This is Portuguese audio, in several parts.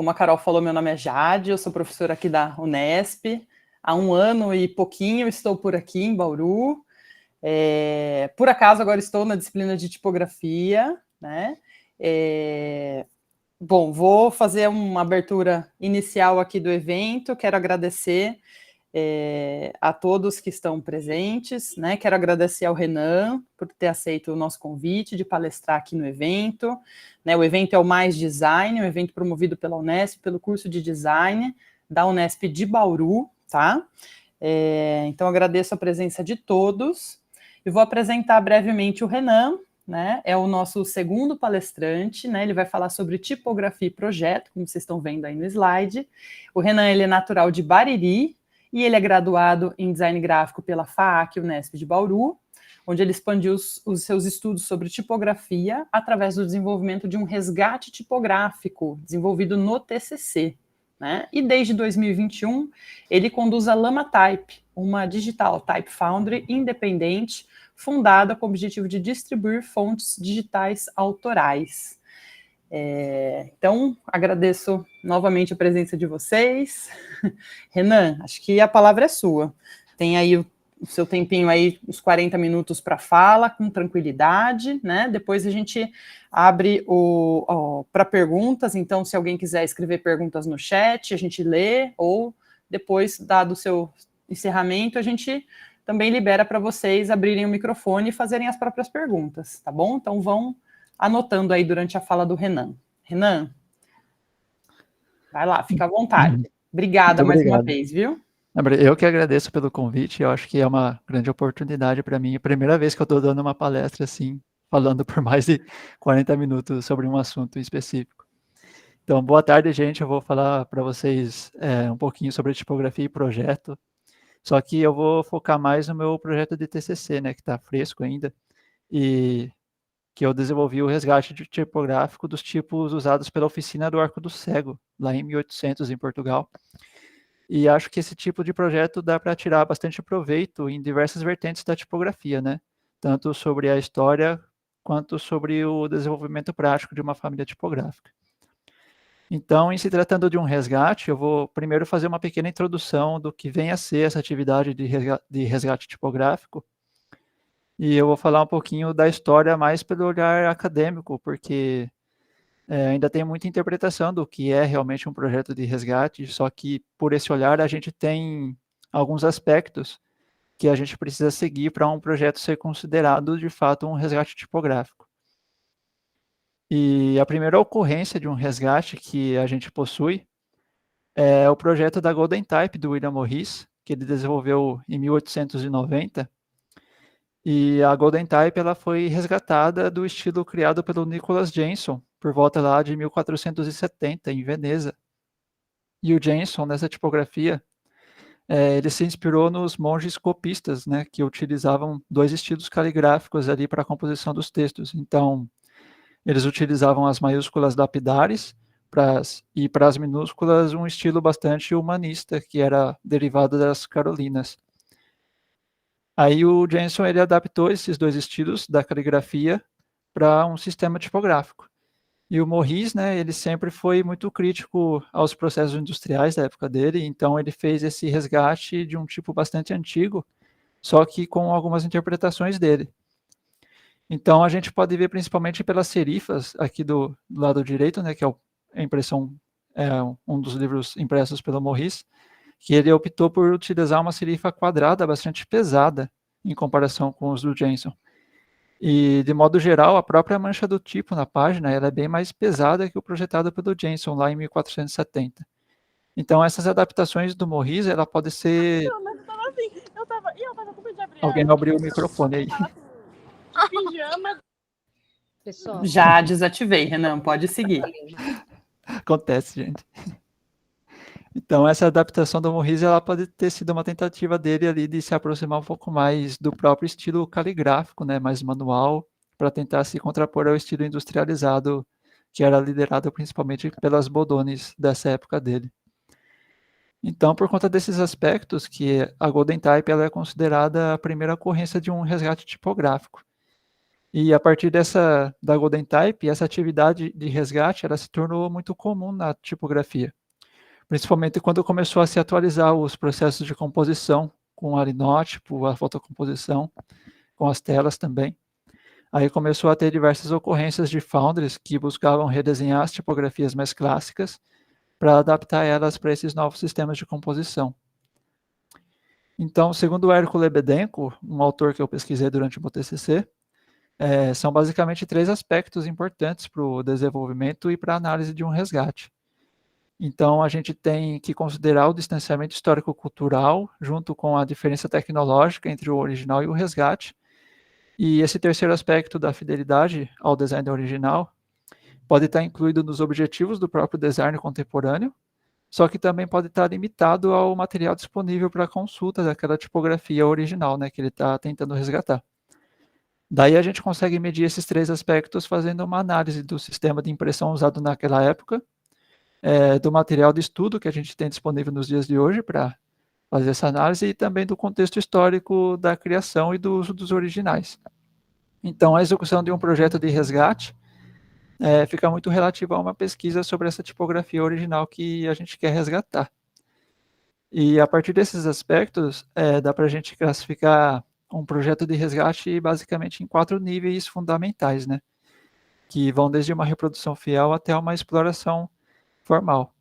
como a Carol falou, meu nome é Jade, eu sou professora aqui da Unesp. Há 1 ano e pouquinho estou por aqui em Bauru. Por acaso, agora estou na disciplina de tipografia, né? Bom, vou fazer uma abertura inicial aqui do evento. Quero agradecer a todos que estão presentes, né? Quero agradecer ao Renan por ter aceito o nosso convite de palestrar aqui no evento, né? O evento é o Mais Design, um evento promovido pela Unesp, pelo curso de Design da Unesp de Bauru, tá? Então, agradeço a presença de todos e vou apresentar brevemente o Renan, né? É o nosso segundo palestrante, né? Ele vai falar sobre tipografia e projeto, como vocês estão vendo aí no slide. O Renan, ele é natural de Bariri, e ele é graduado em design gráfico pela FAAC Unesp de Bauru, onde ele expandiu os seus estudos sobre tipografia através do desenvolvimento de um resgate tipográfico desenvolvido no TCC, né? E desde 2021, ele conduz a Lama Type, uma digital type foundry independente, fundada com o objetivo de distribuir fontes digitais autorais. Então, agradeço novamente a presença de vocês. Renan, acho que a palavra é sua. Tem aí o seu tempinho aí, uns 40 minutos para fala, com tranquilidade, né? Depois a gente abre para perguntas, então se alguém quiser escrever perguntas no chat, a gente lê, ou depois, dado o seu encerramento, a gente também libera para vocês abrirem o microfone e fazerem as próprias perguntas, tá bom? Então vão anotando aí durante a fala do Renan. Renan, vai lá, fica à vontade. Obrigada mais uma vez, viu? Eu que agradeço pelo convite, eu acho que é uma grande oportunidade para mim. É a primeira vez que eu estou dando uma palestra assim, falando por mais de 40 minutos sobre um assunto específico. Então, boa tarde, gente. Eu vou falar para vocês um pouquinho sobre tipografia e projeto. Só que eu vou focar mais no meu projeto de TCC, né, que está fresco ainda, e que eu desenvolvi o resgate tipográfico dos tipos usados pela oficina do Arco do Cego, lá em 1800, em Portugal. E acho que esse tipo de projeto dá para tirar bastante proveito em diversas vertentes da tipografia, né? Tanto sobre a história, quanto sobre o desenvolvimento prático de uma família tipográfica. Então, em se tratando de um resgate, eu vou primeiro fazer uma pequena introdução do que vem a ser essa atividade de resgate tipográfico, e eu vou falar um pouquinho da história mais pelo olhar acadêmico, porque ainda tem muita interpretação do que é realmente um projeto de resgate, só que por esse olhar a gente tem alguns aspectos que a gente precisa seguir para um projeto ser considerado de fato um resgate tipográfico. E a primeira ocorrência de um resgate que a gente possui é o projeto da Golden Type do William Morris, que ele desenvolveu em 1890. E a Golden Type ela foi resgatada do estilo criado pelo Nicholas Jenson, por volta lá de 1470, em Veneza. E o Jenson, nessa tipografia, ele se inspirou nos monges copistas, né, que utilizavam 2 estilos caligráficos ali para a composição dos textos. Então, eles utilizavam as maiúsculas lapidares e para as minúsculas um estilo bastante humanista, que era derivado das carolinas. Aí o Jenson ele adaptou esses 2 estilos da caligrafia para um sistema tipográfico. E o Morris, né, ele sempre foi muito crítico aos processos industriais da época dele, então ele fez esse resgate de um tipo bastante antigo, só que com algumas interpretações dele. Então a gente pode ver principalmente pelas serifas aqui do lado direito, né, que é a impressão, um dos livros impressos pelo Morris, que ele optou por utilizar uma serifa quadrada bastante pesada em comparação com os do Jenson. E, de modo geral, a própria mancha do tipo na página ela é bem mais pesada que o projetado pelo Jenson, lá em 1470. Então, essas adaptações do Morris, ela pode ser... Mas eu tava assim, eu tava com medo de abrir. Alguém abriu o microfone aí. Pijama. Pessoal. Já desativei, Renan, pode seguir. Acontece, gente. Então, essa adaptação do Morris, ela pode ter sido uma tentativa dele ali de se aproximar um pouco mais do próprio estilo caligráfico, né, mais manual, para tentar se contrapor ao estilo industrializado, que era liderado principalmente pelas Bodones dessa época dele. Então, por conta desses aspectos, que a Golden Type ela é considerada a primeira ocorrência de um resgate tipográfico. E a partir da Golden Type, essa atividade de resgate ela se tornou muito comum na tipografia, principalmente quando começou a se atualizar os processos de composição, com a linótipo, a fotocomposição, com as telas também. Aí começou a ter diversas ocorrências de foundries que buscavam redesenhar as tipografias mais clássicas para adaptar elas para esses novos sistemas de composição. Então, segundo o Érico Lebedenko, um autor que eu pesquisei durante o meu TCC, são basicamente 3 aspectos importantes para o desenvolvimento e para a análise de um resgate. Então, a gente tem que considerar o distanciamento histórico-cultural junto com a diferença tecnológica entre o original e o resgate. E esse terceiro aspecto da fidelidade ao design original pode estar incluído nos objetivos do próprio design contemporâneo, só que também pode estar limitado ao material disponível para consulta daquela tipografia original, né, que ele está tentando resgatar. Daí a gente consegue medir esses 3 aspectos fazendo uma análise do sistema de impressão usado naquela época, do material de estudo que a gente tem disponível nos dias de hoje para fazer essa análise e também do contexto histórico da criação e do uso dos originais. Então, a execução de um projeto de resgate fica muito relativa a uma pesquisa sobre essa tipografia original que a gente quer resgatar. E a partir desses aspectos, dá para a gente classificar um projeto de resgate basicamente em 4 níveis fundamentais, né? Que vão desde uma reprodução fiel até uma exploração formal.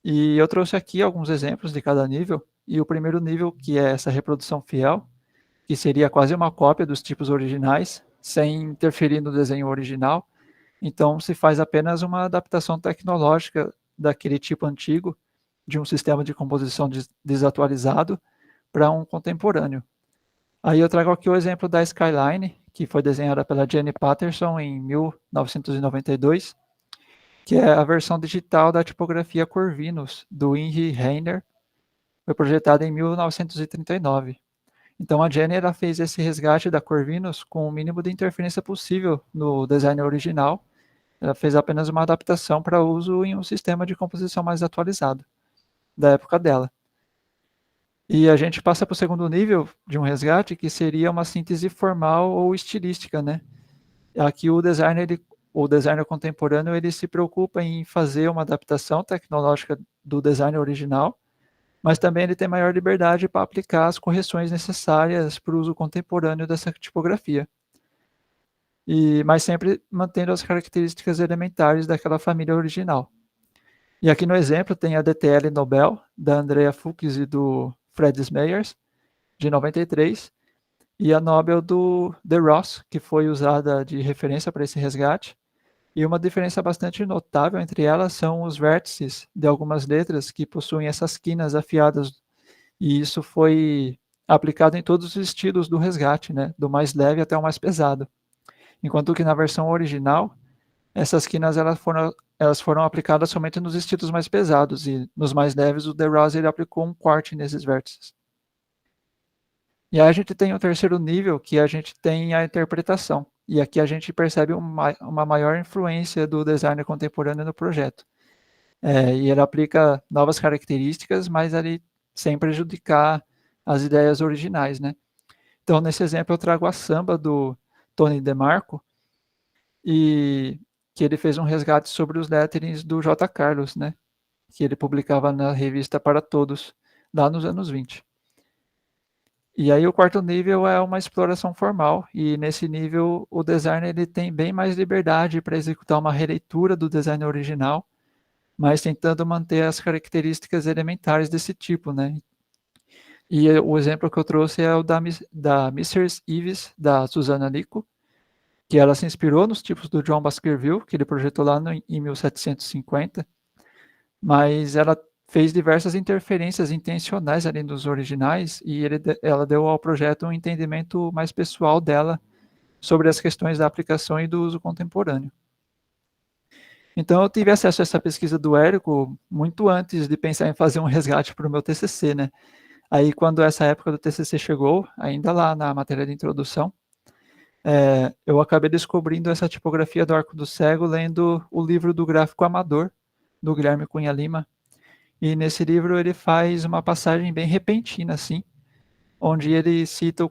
E eu trouxe aqui alguns exemplos de cada nível, e o primeiro nível, que é essa reprodução fiel, que seria quase uma cópia dos tipos originais, sem interferir no desenho original. Então, se faz apenas uma adaptação tecnológica daquele tipo antigo, de um sistema de composição desatualizado, para um contemporâneo. Aí eu trago aqui o exemplo da Skyline, que foi desenhada pela Jenny Patterson em 1992, que é a versão digital da tipografia Corvinus, do Henry Reiner, foi projetada em 1939. Então a Jenny ela fez esse resgate da Corvinus com o mínimo de interferência possível no design original. Ela fez apenas uma adaptação para uso em um sistema de composição mais atualizado da época dela. E a gente passa para o segundo nível de um resgate, que seria uma síntese formal ou estilística, né? Aqui o designer contemporâneo ele se preocupa em fazer uma adaptação tecnológica do design original, mas também ele tem maior liberdade para aplicar as correções necessárias para o uso contemporâneo dessa tipografia. Mas sempre mantendo as características elementares daquela família original. E aqui no exemplo tem a DTL Nobel, da Andrea Fuchs e do Fred Smeyers, de 93, e a Nobel do De Ross, que foi usada de referência para esse resgate. E uma diferença bastante notável entre elas são os vértices de algumas letras que possuem essas quinas afiadas, e isso foi aplicado em todos os estilos do resgate, né, do mais leve até o mais pesado. Enquanto que na versão original, essas quinas elas foram aplicadas somente nos estilos mais pesados, e nos mais leves o De Ross ele aplicou um corte nesses vértices. E aí a gente tem o terceiro nível, que a gente tem a interpretação. E aqui a gente percebe uma maior influência do design contemporâneo no projeto. E ele aplica novas características, mas ele sem prejudicar as ideias originais, né? Então, nesse exemplo, eu trago a samba do Tony DeMarco, e que ele fez um resgate sobre os letterings do J. Carlos, né? Que ele publicava na revista Para Todos, lá nos anos 20. E aí o quarto nível é uma exploração formal, e nesse nível o designer ele tem bem mais liberdade para executar uma releitura do design original, mas tentando manter as características elementares desse tipo, né? E o exemplo que eu trouxe é o da Mrs. Ives, da Susana Lico, que ela se inspirou nos tipos do John Baskerville, que ele projetou lá em 1750, mas ela fez diversas interferências intencionais ali nos originais, e ela deu ao projeto um entendimento mais pessoal dela sobre as questões da aplicação e do uso contemporâneo. Então eu tive acesso a essa pesquisa do Érico muito antes de pensar em fazer um resgate para o meu TCC, né? Aí quando essa época do TCC chegou, ainda lá na matéria de introdução, eu acabei descobrindo essa tipografia do Arco do Cego lendo o livro do gráfico amador, do Guilherme Cunha Lima. E nesse livro ele faz uma passagem bem repentina, assim, onde ele cita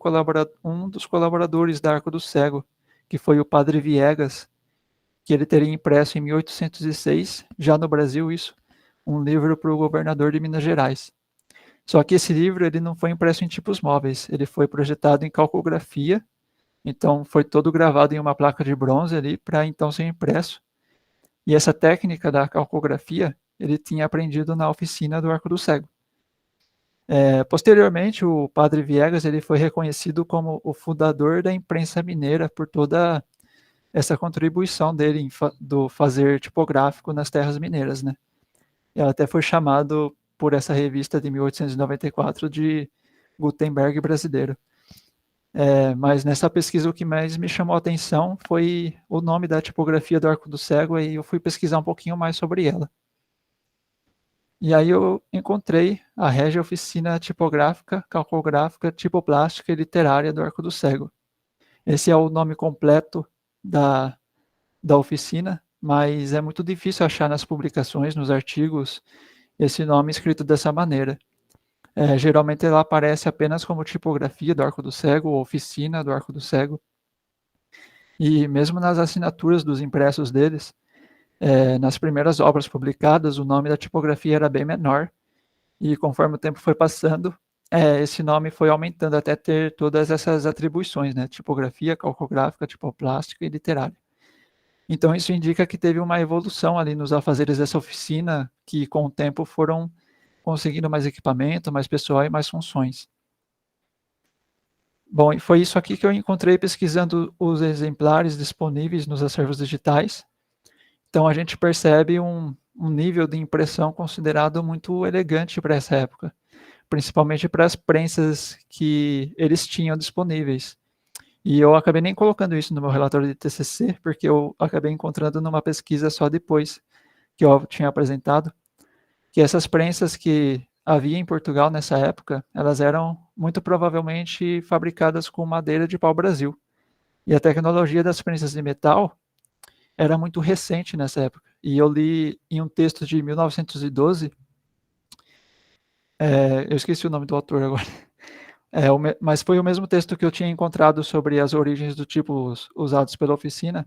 um dos colaboradores da Arco do Cego, que foi o Padre Viegas, que ele teria impresso em 1806, já no Brasil isso, um livro para o governador de Minas Gerais. Só que esse livro ele não foi impresso em tipos móveis, ele foi projetado em calcografia, então foi todo gravado em uma placa de bronze ali para então ser impresso. E essa técnica da calcografia ele tinha aprendido na oficina do Arco do Cego. Posteriormente, o Padre Viegas ele foi reconhecido como o fundador da imprensa mineira por toda essa contribuição dele do fazer tipográfico nas terras mineiras, né? Ela até foi chamado por essa revista de 1894 de Gutenberg brasileiro. Mas nessa pesquisa o que mais me chamou a atenção foi o nome da tipografia do Arco do Cego, e eu fui pesquisar um pouquinho mais sobre ela. E aí eu encontrei a Régia Oficina Tipográfica, Calcográfica, Tipoplástica e Literária do Arco do Cego. Esse é o nome completo da oficina, mas é muito difícil achar nas publicações, nos artigos, esse nome escrito dessa maneira. Geralmente ela aparece apenas como tipografia do Arco do Cego ou oficina do Arco do Cego. E mesmo nas assinaturas dos impressos deles, nas primeiras obras publicadas, o nome da tipografia era bem menor, e conforme o tempo foi passando, esse nome foi aumentando até ter todas essas atribuições, né? Tipografia, calcográfica, tipoplástica e literária. Então isso indica que teve uma evolução ali nos afazeres dessa oficina, que com o tempo foram conseguindo mais equipamento, mais pessoal e mais funções. Bom, e foi isso aqui que eu encontrei pesquisando os exemplares disponíveis nos acervos digitais. Então a gente percebe um nível de impressão considerado muito elegante para essa época, principalmente para as prensas que eles tinham disponíveis. E eu acabei nem colocando isso no meu relatório de TCC, porque eu acabei encontrando numa pesquisa só depois que eu tinha apresentado, que essas prensas que havia em Portugal nessa época, elas eram muito provavelmente fabricadas com madeira de pau-brasil. E a tecnologia das prensas de metal era muito recente nessa época. E eu li em um texto de 1912, eu esqueci o nome do autor agora, mas foi o mesmo texto que eu tinha encontrado sobre as origens do tipo usados pela oficina,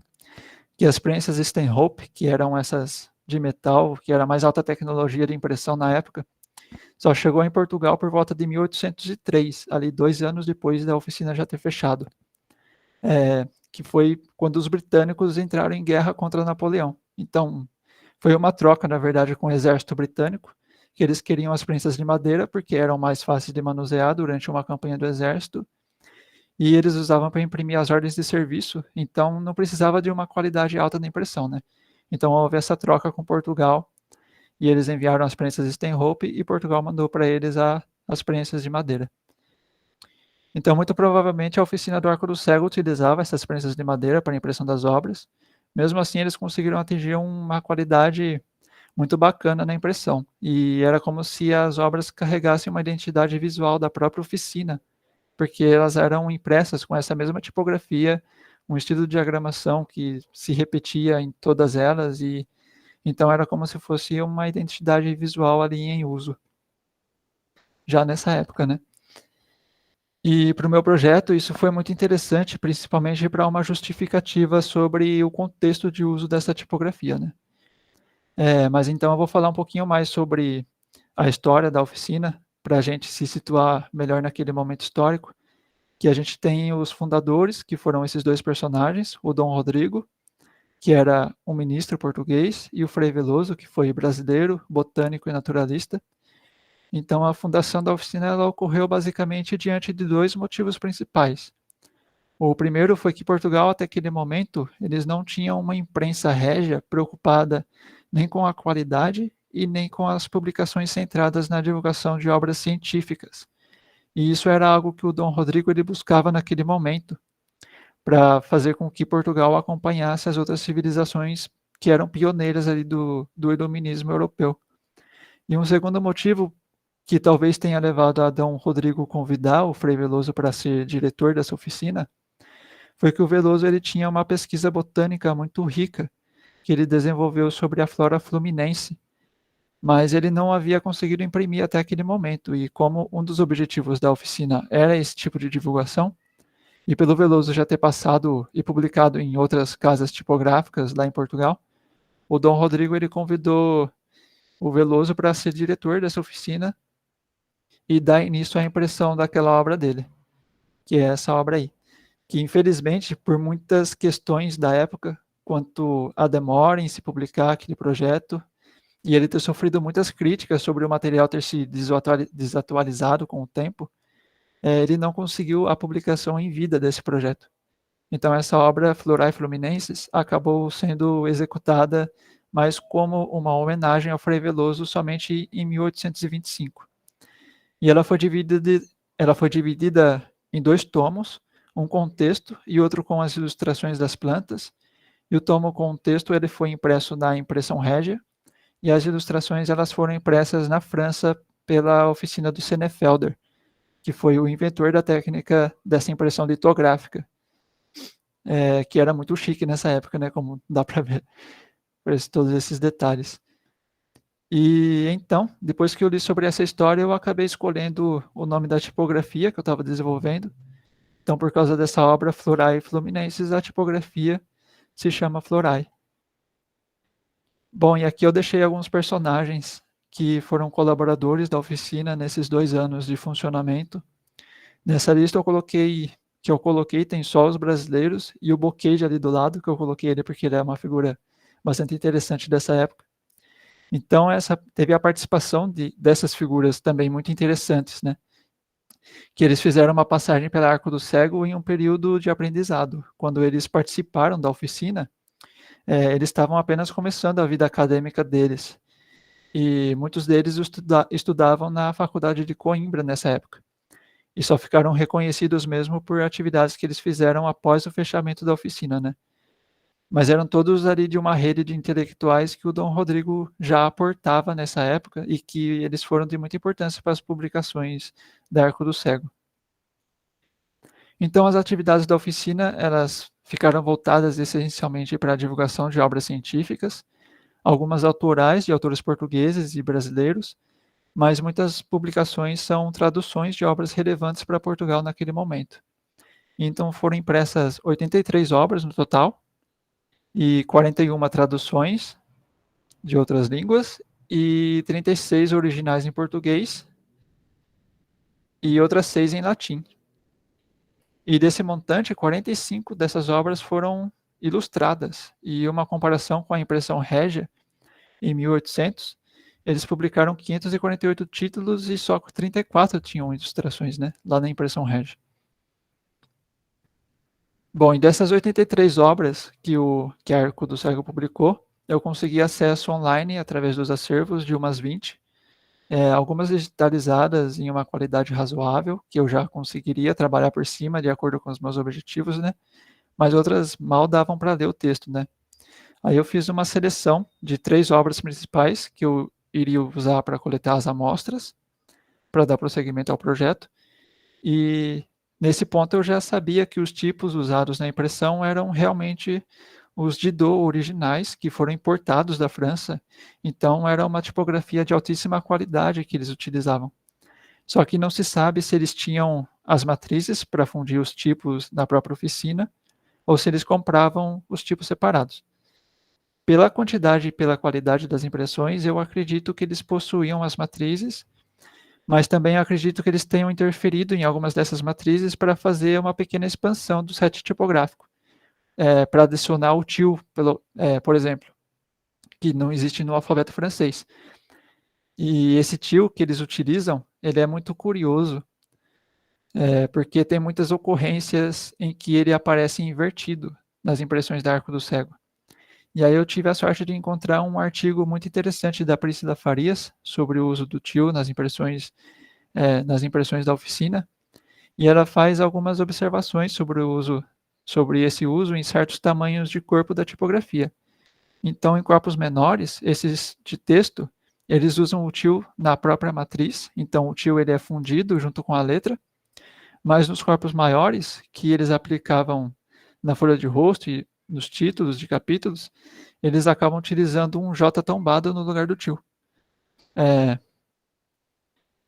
que as prensas Stanhope, que eram essas de metal, que era a mais alta tecnologia de impressão na época, só chegou em Portugal por volta de 1803, ali 2 anos depois da oficina já ter fechado. Que foi quando os britânicos entraram em guerra contra Napoleão. Então, foi uma troca, na verdade, com o exército britânico, que eles queriam as prensas de madeira porque eram mais fáceis de manusear durante uma campanha do exército, e eles usavam para imprimir as ordens de serviço, então não precisava de uma qualidade alta da impressão, né? Então houve essa troca com Portugal, e eles enviaram as prensas Stanhope e Portugal mandou para eles as prensas de madeira. Então, muito provavelmente, a oficina do Arco do Cego utilizava essas prensas de madeira para a impressão das obras. Mesmo assim, eles conseguiram atingir uma qualidade muito bacana na impressão. E era como se as obras carregassem uma identidade visual da própria oficina, porque elas eram impressas com essa mesma tipografia, um estilo de diagramação que se repetia em todas elas, e então era como se fosse uma identidade visual ali em uso, já nessa época, né? E para o meu projeto isso foi muito interessante, principalmente para uma justificativa sobre o contexto de uso dessa tipografia, né? Mas então eu vou falar um pouquinho mais sobre a história da oficina, para a gente se situar melhor naquele momento histórico, que a gente tem os fundadores, que foram esses 2 personagens, o Dom Rodrigo, que era um ministro português, e o Frei Veloso, que foi brasileiro, botânico e naturalista. Então, a fundação da oficina ela ocorreu basicamente diante de 2 motivos principais. O primeiro foi que Portugal, até aquele momento, eles não tinham uma imprensa régia preocupada nem com a qualidade e nem com as publicações centradas na divulgação de obras científicas. E isso era algo que o Dom Rodrigo ele buscava naquele momento, para fazer com que Portugal acompanhasse as outras civilizações que eram pioneiras ali do iluminismo europeu. E um segundo motivo que talvez tenha levado a Dom Rodrigo convidar o Frei Veloso para ser diretor dessa oficina, foi que o Veloso ele tinha uma pesquisa botânica muito rica, que ele desenvolveu sobre a flora fluminense, mas ele não havia conseguido imprimir até aquele momento, e como um dos objetivos da oficina era esse tipo de divulgação, E pelo Veloso já ter passado e publicado em outras casas tipográficas lá em Portugal, o Dom Rodrigo ele convidou o Veloso para ser diretor dessa oficina e dar início à impressão daquela obra dele, que é essa obra aí. Que infelizmente, por muitas questões da época, quanto a demora em se publicar aquele projeto, e ele ter sofrido muitas críticas sobre o material ter se desatualizado com o tempo, ele não conseguiu a publicação em vida desse projeto. Então essa obra, Florae Fluminensis, acabou sendo executada mais como uma homenagem ao Frei Veloso somente em 1825. E ela foi dividida em 2 tomos, um com texto e outro com as ilustrações das plantas. E o tomo com o texto ele foi impresso na impressão Régia, e as ilustrações elas foram impressas na França pela oficina do Senefelder, que foi o inventor da técnica dessa impressão litográfica, que era muito chique nessa época, né, como dá para ver por todos esses detalhes. E então, depois que eu li sobre essa história, eu acabei escolhendo o nome da tipografia que eu estava desenvolvendo. Então, por causa dessa obra, Florae Fluminensis, a tipografia se chama Florae. Bom, e aqui eu deixei alguns personagens que foram colaboradores da oficina nesses 2 anos de funcionamento. Nessa lista que eu coloquei tem só os brasileiros e o Bocage ali do lado, que eu coloquei ele porque ele é uma figura bastante interessante dessa época. Então, teve a participação dessas figuras também muito interessantes, né? Que eles fizeram uma passagem pelo Arco do Cego em um período de aprendizado. Quando eles participaram da oficina, eles estavam apenas começando a vida acadêmica deles. E muitos deles estudavam na Faculdade de Coimbra nessa época. E só ficaram reconhecidos mesmo por atividades que eles fizeram após o fechamento da oficina, né? Mas eram todos ali de uma rede de intelectuais que o Dom Rodrigo já aportava nessa época e que eles foram de muita importância para as publicações da Arco do Cego. Então, as atividades da oficina, elas ficaram voltadas essencialmente para a divulgação de obras científicas, algumas autorais de autores portugueses e brasileiros, mas muitas publicações são traduções de obras relevantes para Portugal naquele momento. Então, foram impressas 83 obras no total, e 41 traduções de outras línguas e 36 originais em português e outras 6 em latim. E desse montante, 45 dessas obras foram ilustradas. E uma comparação com a impressão Régia, em 1800, eles publicaram 548 títulos e só 34 tinham ilustrações, né, lá na impressão Régia. Bom, e dessas 83 obras que a Arco do Cego publicou, eu consegui acesso online através dos acervos de umas 20, algumas digitalizadas em uma qualidade razoável, que eu já conseguiria trabalhar por cima de acordo com os meus objetivos, né? Mas outras mal davam para ler o texto, né? Aí eu fiz uma seleção de 3 obras principais que eu iria usar para coletar as amostras, para dar prosseguimento ao projeto, e nesse ponto eu já sabia que os tipos usados na impressão eram realmente os Didot originais, que foram importados da França, então era uma tipografia de altíssima qualidade que eles utilizavam. Só que não se sabe se eles tinham as matrizes para fundir os tipos na própria oficina, ou se eles compravam os tipos separados. Pela quantidade e pela qualidade das impressões, eu acredito que eles possuíam as matrizes, mas também acredito que eles tenham interferido em algumas dessas matrizes para fazer uma pequena expansão do set tipográfico, para adicionar o til, por exemplo, que não existe no alfabeto francês. E esse til que eles utilizam, ele é muito curioso, porque tem muitas ocorrências em que ele aparece invertido nas impressões da Arco do Cego. E aí eu tive a sorte de encontrar um artigo muito interessante da Priscila Farias sobre o uso do til nas impressões da oficina, e ela faz algumas observações sobre esse uso em certos tamanhos de corpo da tipografia. Então, em corpos menores, esses de texto, eles usam o til na própria matriz, então o til ele é fundido junto com a letra, mas nos corpos maiores, que eles aplicavam na folha de rosto e nos títulos de capítulos, eles acabam utilizando um J tombado no lugar do til.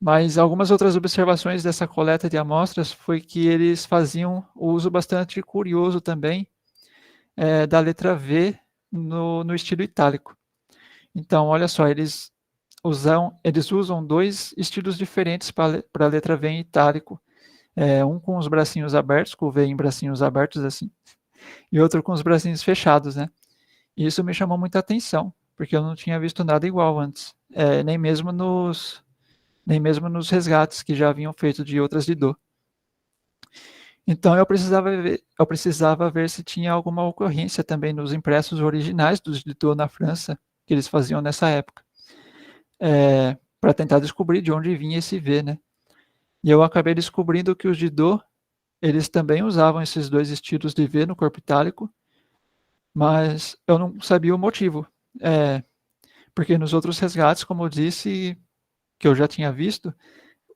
Mas algumas outras observações dessa coleta de amostras foi que eles faziam o uso bastante curioso também da letra V no estilo itálico. Então, olha só, eles usam dois estilos diferentes para a letra V em itálico. Um com os bracinhos abertos, com o V em bracinhos abertos assim, e outro com os bracinhos fechados, né? E isso me chamou muita atenção, porque eu não tinha visto nada igual antes, nem mesmo nos resgates que já haviam feito de outras Didô. Então eu precisava ver se tinha alguma ocorrência também nos impressos originais dos Didô na França, que eles faziam nessa época, para tentar descobrir de onde vinha esse V, né? E eu acabei descobrindo que os Didô, eles também usavam esses dois estilos de V no corpo itálico, mas eu não sabia o motivo. Porque nos outros resgates, como eu disse, que eu já tinha visto,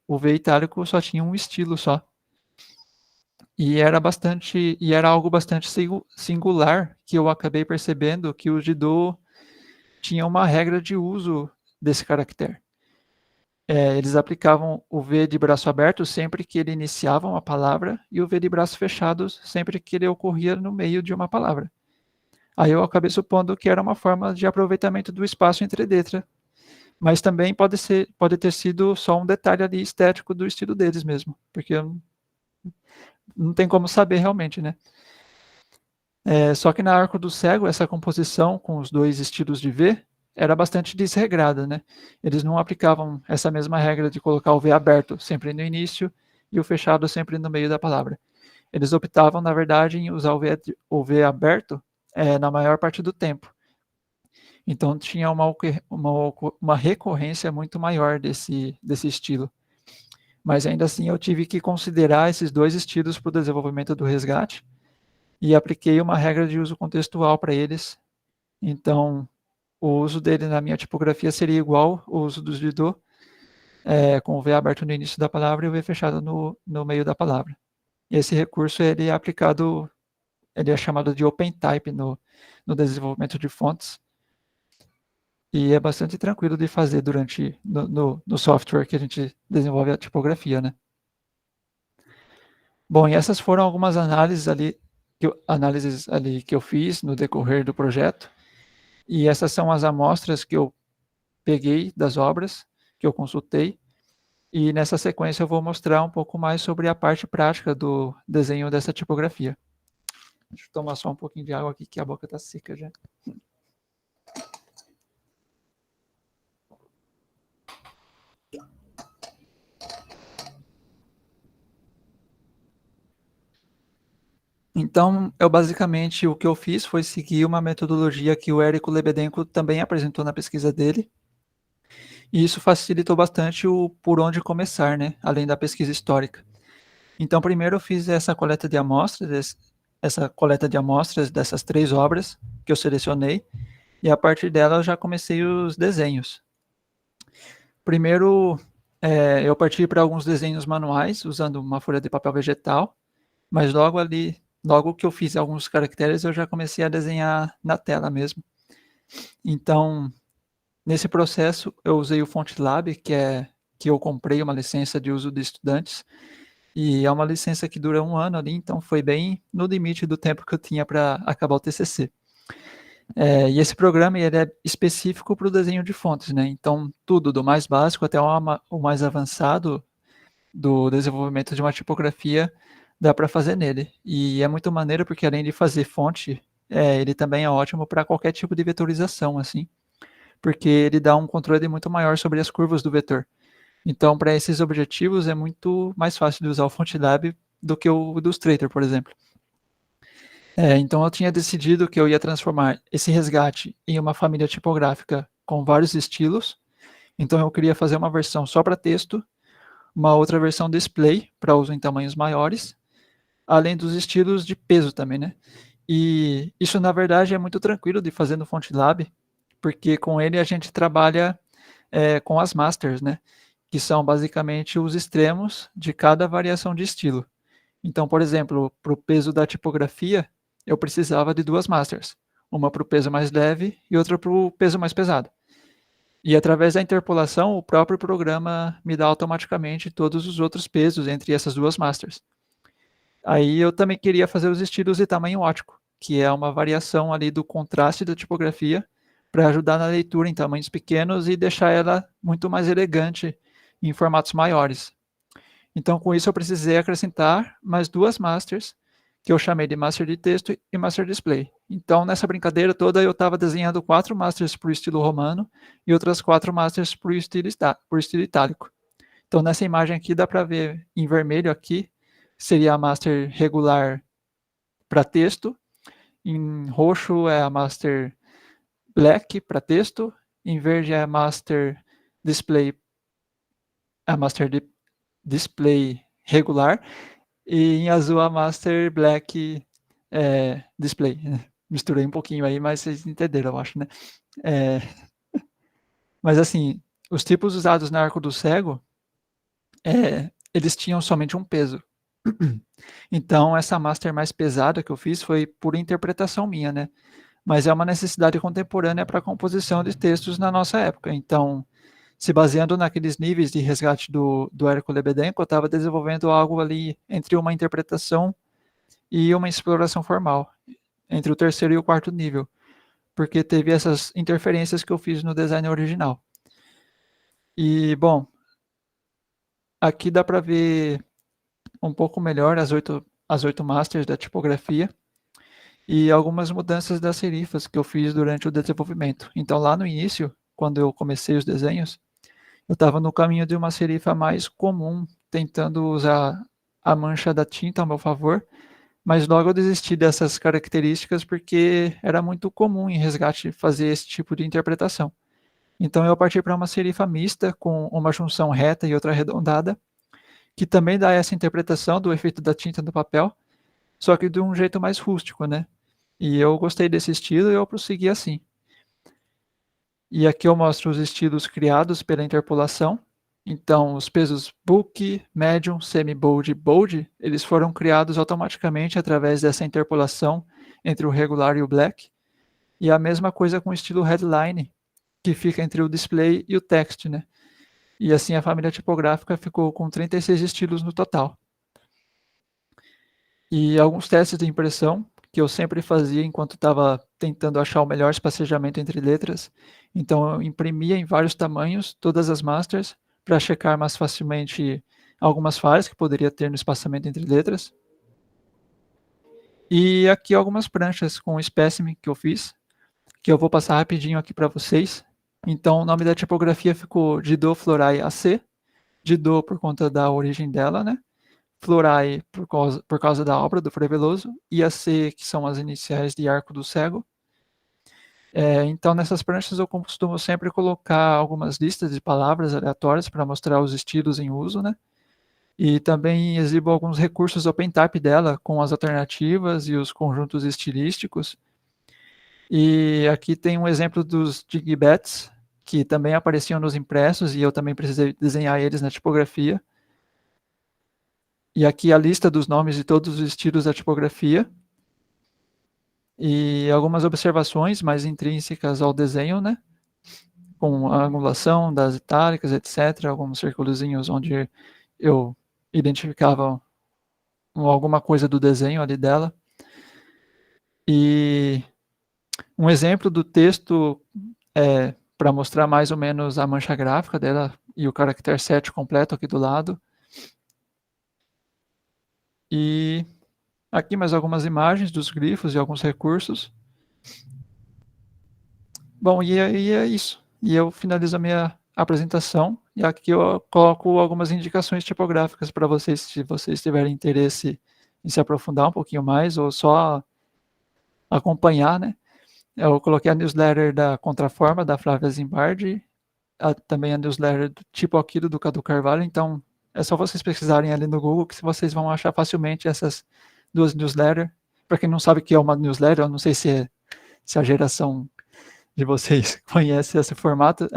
o V itálico só tinha um estilo só. E era algo bastante singular que eu acabei percebendo que o Jidô tinha uma regra de uso desse caractere. Eles aplicavam o V de braço aberto sempre que ele iniciava uma palavra e o V de braço fechado sempre que ele ocorria no meio de uma palavra. Aí eu acabei supondo que era uma forma de aproveitamento do espaço entre letra, mas também pode ter sido só um detalhe ali estético do estilo deles mesmo, porque não tem como saber realmente, né? Só que na Arco do Cego, essa composição com os dois estilos de V era bastante desregrada, né? Eles não aplicavam essa mesma regra de colocar o V aberto sempre no início e o fechado sempre no meio da palavra. Eles optavam, na verdade, em usar o V aberto na maior parte do tempo. Então tinha uma recorrência muito maior desse estilo. Mas ainda assim eu tive que considerar esses dois estilos para o desenvolvimento do resgate e apliquei uma regra de uso contextual para eles. Então, o uso dele na minha tipografia seria igual ao uso dos Didô, com o V aberto no início da palavra e o V fechado no meio da palavra. E esse recurso ele é chamado de OpenType no desenvolvimento de fontes, e é bastante tranquilo de fazer no software que a gente desenvolve a tipografia, né? Bom, e essas foram algumas análises ali que eu fiz no decorrer do projeto. E essas são as amostras que eu peguei das obras, que eu consultei. E nessa sequência eu vou mostrar um pouco mais sobre a parte prática do desenho dessa tipografia. Deixa eu tomar só um pouquinho de água aqui, que a boca está seca já. Então, o que eu fiz foi seguir uma metodologia que o Érico Lebedenko também apresentou na pesquisa dele, e isso facilitou bastante o por onde começar, né, além da pesquisa histórica. Então, primeiro eu fiz essa coleta de amostras dessas 3 obras que eu selecionei, e a partir dela eu já comecei os desenhos. Primeiro, eu parti para alguns desenhos manuais, usando uma folha de papel vegetal, mas logo que eu fiz alguns caracteres, eu já comecei a desenhar na tela mesmo. Então, nesse processo, eu usei o FontLab, que eu comprei uma licença de uso de estudantes, e é uma licença que dura 1 ano ali, então foi bem no limite do tempo que eu tinha para acabar o TCC. E esse programa ele é específico para o desenho de fontes, né? Então, tudo, do mais básico até o mais avançado do desenvolvimento de uma tipografia, dá para fazer nele. E é muito maneiro porque, além de fazer fonte, ele também é ótimo para qualquer tipo de vetorização, assim, porque ele dá um controle muito maior sobre as curvas do vetor. Então, para esses objetivos, é muito mais fácil de usar o FontLab do que o Illustrator, por exemplo. Então, eu tinha decidido que eu ia transformar esse resgate em uma família tipográfica com vários estilos. Então, eu queria fazer uma versão só para texto, uma outra versão display, para uso em tamanhos maiores, além dos estilos de peso também, né? E isso, na verdade, é muito tranquilo de fazer no FontLab, porque com ele a gente trabalha com as masters, né? Que são basicamente os extremos de cada variação de estilo. Então, por exemplo, para o peso da tipografia, eu precisava de 2 masters. Uma para o peso mais leve e outra para o peso mais pesado. E através da interpolação, o próprio programa me dá automaticamente todos os outros pesos entre essas duas masters. Aí eu também queria fazer os estilos de tamanho ótico, que é uma variação ali do contraste da tipografia para ajudar na leitura em tamanhos pequenos e deixar ela muito mais elegante em formatos maiores. Então, com isso, eu precisei acrescentar mais duas masters, que eu chamei de master de texto e master display. Então, nessa brincadeira toda, eu estava desenhando 4 masters para o estilo romano e outras 4 masters para o estilo itálico. Então, nessa imagem aqui, dá para ver em vermelho aqui, seria a master regular para texto, em roxo é a master black para texto, em verde é a master display, display regular, e em azul a master black display. Misturei um pouquinho aí, mas vocês entenderam, eu acho, né? Mas assim, os tipos usados na Arco do Cego, eles tinham somente um peso. Então, essa master mais pesada que eu fiz foi por interpretação minha, né? Mas é uma necessidade contemporânea para a composição de textos na nossa época. Então, se baseando naqueles níveis de resgate do Érico Lebedenko, eu estava desenvolvendo algo ali entre uma interpretação e uma exploração formal, entre o terceiro e o quarto nível, porque teve essas interferências que eu fiz no design original. E, bom, aqui dá para ver um pouco melhor as oito masters da tipografia e algumas mudanças das serifas que eu fiz durante o desenvolvimento. Então, lá no início, quando eu comecei os desenhos, eu estava no caminho de uma serifa mais comum, tentando usar a mancha da tinta ao meu favor, mas logo eu desisti dessas características porque era muito comum em resgate fazer esse tipo de interpretação. Então eu parti para uma serifa mista com uma junção reta e outra arredondada, que também dá essa interpretação do efeito da tinta no papel, só que de um jeito mais rústico, né? E eu gostei desse estilo e eu prossegui assim. E aqui eu mostro os estilos criados pela interpolação. Então, os pesos book, medium, semi-bold e bold, eles foram criados automaticamente através dessa interpolação entre o regular e o black. E a mesma coisa com o estilo headline, que fica entre o display e o text, né? E assim a família tipográfica ficou com 36 estilos no total. E alguns testes de impressão, que eu sempre fazia enquanto estava tentando achar o melhor espacejamento entre letras. Então eu imprimia em vários tamanhos todas as masters para checar mais facilmente algumas falhas que poderia ter no espaçamento entre letras. E aqui algumas pranchas com o espécime que eu fiz, que eu vou passar rapidinho aqui para vocês. Então o nome da tipografia ficou Didot Florai AC, Didot por conta da origem dela, né? Florai por causa da obra do Frei Veloso, e AC, que são as iniciais de Arco do Cego. Então, nessas pranchas eu costumo sempre colocar algumas listas de palavras aleatórias para mostrar os estilos em uso, né? E também exibo alguns recursos OpenType dela, com as alternativas e os conjuntos estilísticos. E aqui tem um exemplo dos Digbats, que também apareciam nos impressos, e eu também precisei desenhar eles na tipografia. E aqui a lista dos nomes de todos os estilos da tipografia. E algumas observações mais intrínsecas ao desenho, né? Com a angulação das itálicas, etc. Alguns circulozinhos onde eu identificava alguma coisa do desenho ali dela. E um exemplo do texto para mostrar mais ou menos a mancha gráfica dela e o caractere set completo aqui do lado. E aqui mais algumas imagens dos grifos e alguns recursos. Bom, e é isso. E eu finalizo a minha apresentação. E aqui eu coloco algumas indicações tipográficas para vocês, se vocês tiverem interesse em se aprofundar um pouquinho mais, ou só acompanhar, né? Eu coloquei a newsletter da Contraforma, da Flávia Zimbardi, também a newsletter do Tipo Aquilo, do Cadu Carvalho. Então, é só vocês pesquisarem ali no Google que vocês vão achar facilmente essas duas newsletters. Para quem não sabe o que é uma newsletter, eu não sei se a geração de vocês conhece esse formato,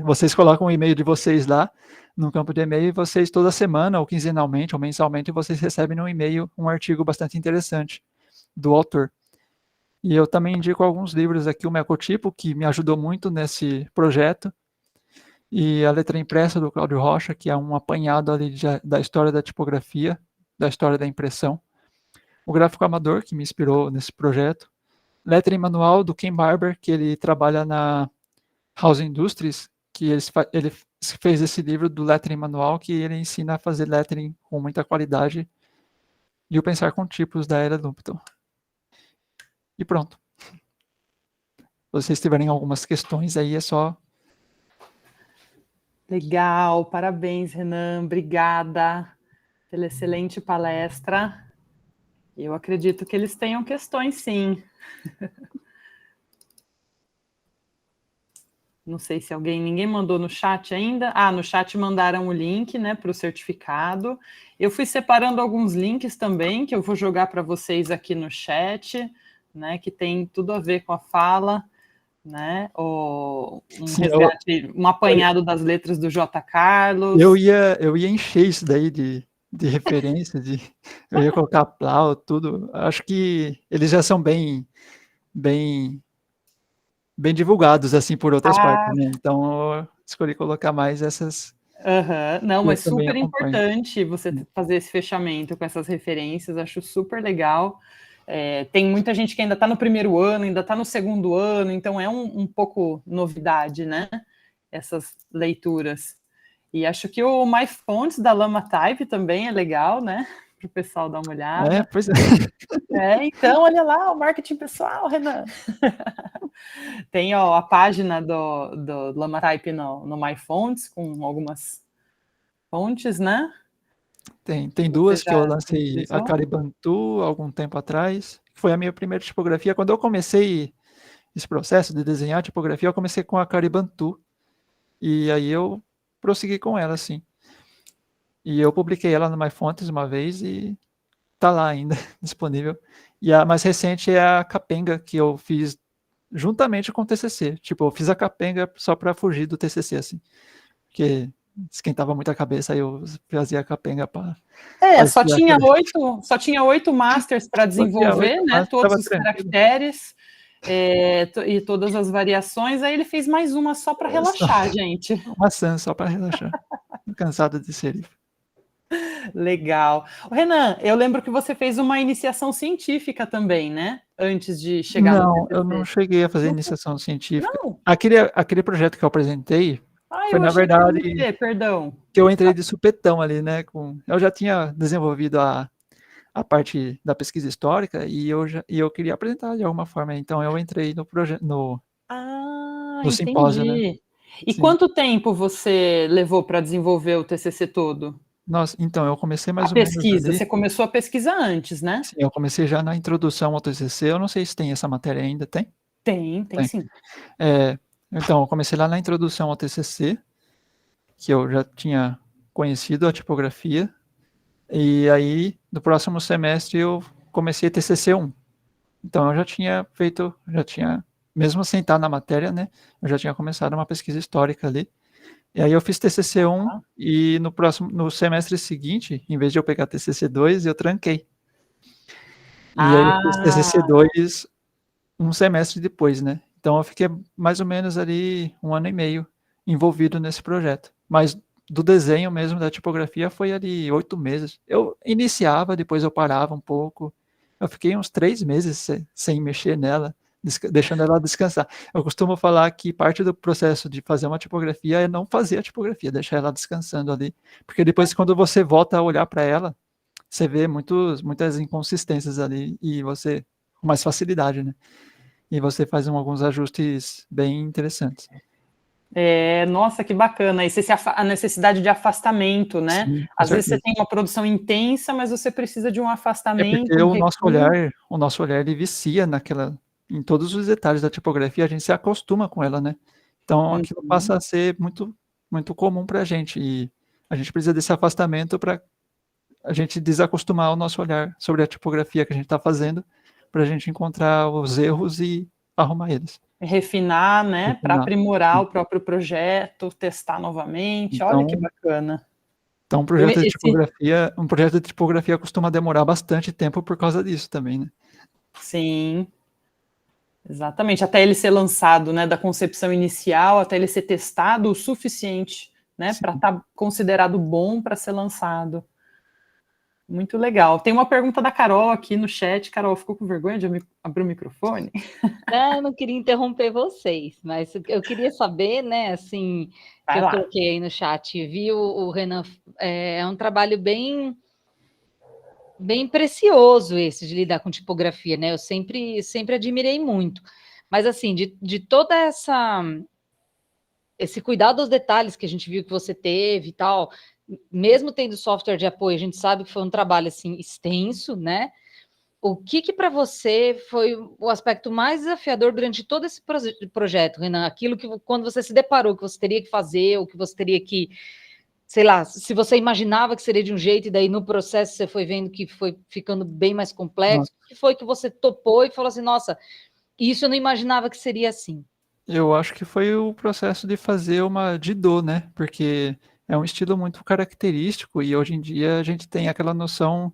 vocês colocam o e-mail de vocês lá no campo de e-mail e vocês toda semana, ou quinzenalmente, ou mensalmente, vocês recebem no e-mail um artigo bastante interessante do autor. E eu também indico alguns livros aqui, o Mecotipo, que me ajudou muito nesse projeto, e a letra impressa do Cláudio Rocha, que é um apanhado ali da história da tipografia, da história da impressão. O gráfico amador, que me inspirou nesse projeto. Lettering manual do Ken Barber, que ele trabalha na House Industries, que ele fez esse livro do lettering manual, que ele ensina a fazer lettering com muita qualidade, e o Pensar com Tipos da Era Lumpton. E pronto. Se vocês tiverem algumas questões aí, é só... Legal, parabéns, Renan, obrigada pela excelente palestra. Eu acredito que eles tenham questões, sim. Não sei se ninguém mandou no chat ainda. No chat mandaram o link, né, para o certificado. Eu fui separando alguns links também, que eu vou jogar para vocês aqui no chat, né, que tem tudo a ver com a fala, né, resgate, um apanhado das letras do J. Carlos. Eu ia encher isso daí de referência, eu ia colocar Plau, tudo. Acho que eles já são bem divulgados, assim, por outras partes, né? Então, eu escolhi colocar mais essas... Não, mas super importante você fazer esse fechamento com essas referências, acho super legal. Tem muita gente que ainda está no primeiro ano, ainda está no segundo ano, então é um pouco novidade, né? Essas leituras. E acho que o MyFonts da LamaType também é legal, né? Para o pessoal dar uma olhada. Pois é. Então, olha lá, o marketing pessoal, Renan. Tem a página do LamaType no MyFonts, com algumas fontes, né? Tem duas que eu lancei, a Caribantu, algum tempo atrás, que foi a minha primeira tipografia. Quando eu comecei esse processo de desenhar tipografia, eu comecei com a Caribantu, e aí eu prossegui com ela, assim. E eu publiquei ela no MyFonts uma vez e tá lá ainda, disponível. E a mais recente é a Capenga, que eu fiz juntamente com o TCC. Tipo, eu fiz a Capenga só para fugir do TCC, assim. Porque esquentava muito a cabeça, aí eu fazia a Capenga para... só tinha 8 masters para desenvolver, né? Todos os caracteres e todas as variações. Aí ele fez mais uma só para relaxar, gente. Uma maçã só para relaxar. Cansado de serif. Legal. Renan, eu lembro que você fez uma iniciação científica também, né? Antes de chegar no TCC. Não, eu não cheguei a fazer iniciação científica. Não. Aquele projeto que eu apresentei foi, na verdade, que eu entrei de supetão ali, né? Eu já tinha desenvolvido a parte da pesquisa histórica e eu queria apresentar de alguma forma. Então, eu entrei no projeto, no simpósio, né? E sim. Quanto tempo você levou para desenvolver o TCC todo? Nossa, então, eu comecei mais ou menos... A pesquisa, você começou a pesquisa antes, né? Sim, eu comecei já na introdução ao TCC, eu não sei se tem essa matéria ainda, tem? Tem sim. Então, eu comecei lá na introdução ao TCC, que eu já tinha conhecido a tipografia, e aí, no próximo semestre, eu comecei TCC 1. Então, eu já tinha mesmo sem estar na matéria, né, eu já tinha começado uma pesquisa histórica ali. E aí eu fiz TCC 1 e no semestre seguinte, em vez de eu pegar TCC 2, eu tranquei. E aí eu fiz TCC 2 um semestre depois, né? Então eu fiquei mais ou menos ali 1 ano e meio envolvido nesse projeto. Mas do desenho mesmo, da tipografia, foi ali 8 meses. Eu iniciava, depois eu parava um pouco. Eu fiquei uns 3 meses sem mexer nela, deixando ela descansar. Eu costumo falar que parte do processo de fazer uma tipografia é não fazer a tipografia, deixar ela descansando ali. Porque depois, quando você volta a olhar para ela, você vê muitas inconsistências ali e você com mais facilidade, né? E você faz alguns ajustes bem interessantes. Nossa, que bacana. E a necessidade de afastamento, né? Sim, às vezes você tem uma produção intensa, mas você precisa de um afastamento. Porque o nosso olhar ele vicia em todos os detalhes da tipografia, a gente se acostuma com ela, né? Então aquilo passa a ser muito, muito comum para a gente, e a gente precisa desse afastamento para a gente desacostumar o nosso olhar sobre a tipografia que a gente está fazendo, para a gente encontrar os erros e arrumar eles. Refinar, né? Para aprimorar o próprio projeto, testar novamente. Então, olha que bacana. Então, um projeto de tipografia costuma demorar bastante tempo por causa disso também, né? Sim. Exatamente, até ele ser lançado, né, da concepção inicial, até ele ser testado o suficiente, né, para estar considerado bom para ser lançado. Muito legal. Tem uma pergunta da Carol aqui no chat. Carol, ficou com vergonha de abrir o microfone? Não, eu não queria interromper vocês, mas eu queria saber, né, assim, que Vai eu lá. coloquei aí no chat, viu, o Renan, é um trabalho bem precioso esse de lidar com tipografia, né? Eu sempre admirei muito. Mas assim, de toda esse cuidado aos detalhes que a gente viu que você teve e tal, mesmo tendo software de apoio, a gente sabe que foi um trabalho assim extenso, né? O que para você foi o aspecto mais desafiador durante todo esse projeto, Renan? Aquilo que quando você se deparou que você teria que fazer, ou que você teria que, sei lá, se você imaginava que seria de um jeito e daí no processo você foi vendo que foi ficando bem mais complexo, o que foi que você topou e falou assim, nossa, isso eu não imaginava que seria assim? Eu acho que foi o processo de fazer uma Didô, né? Porque é um estilo muito característico e hoje em dia a gente tem aquela noção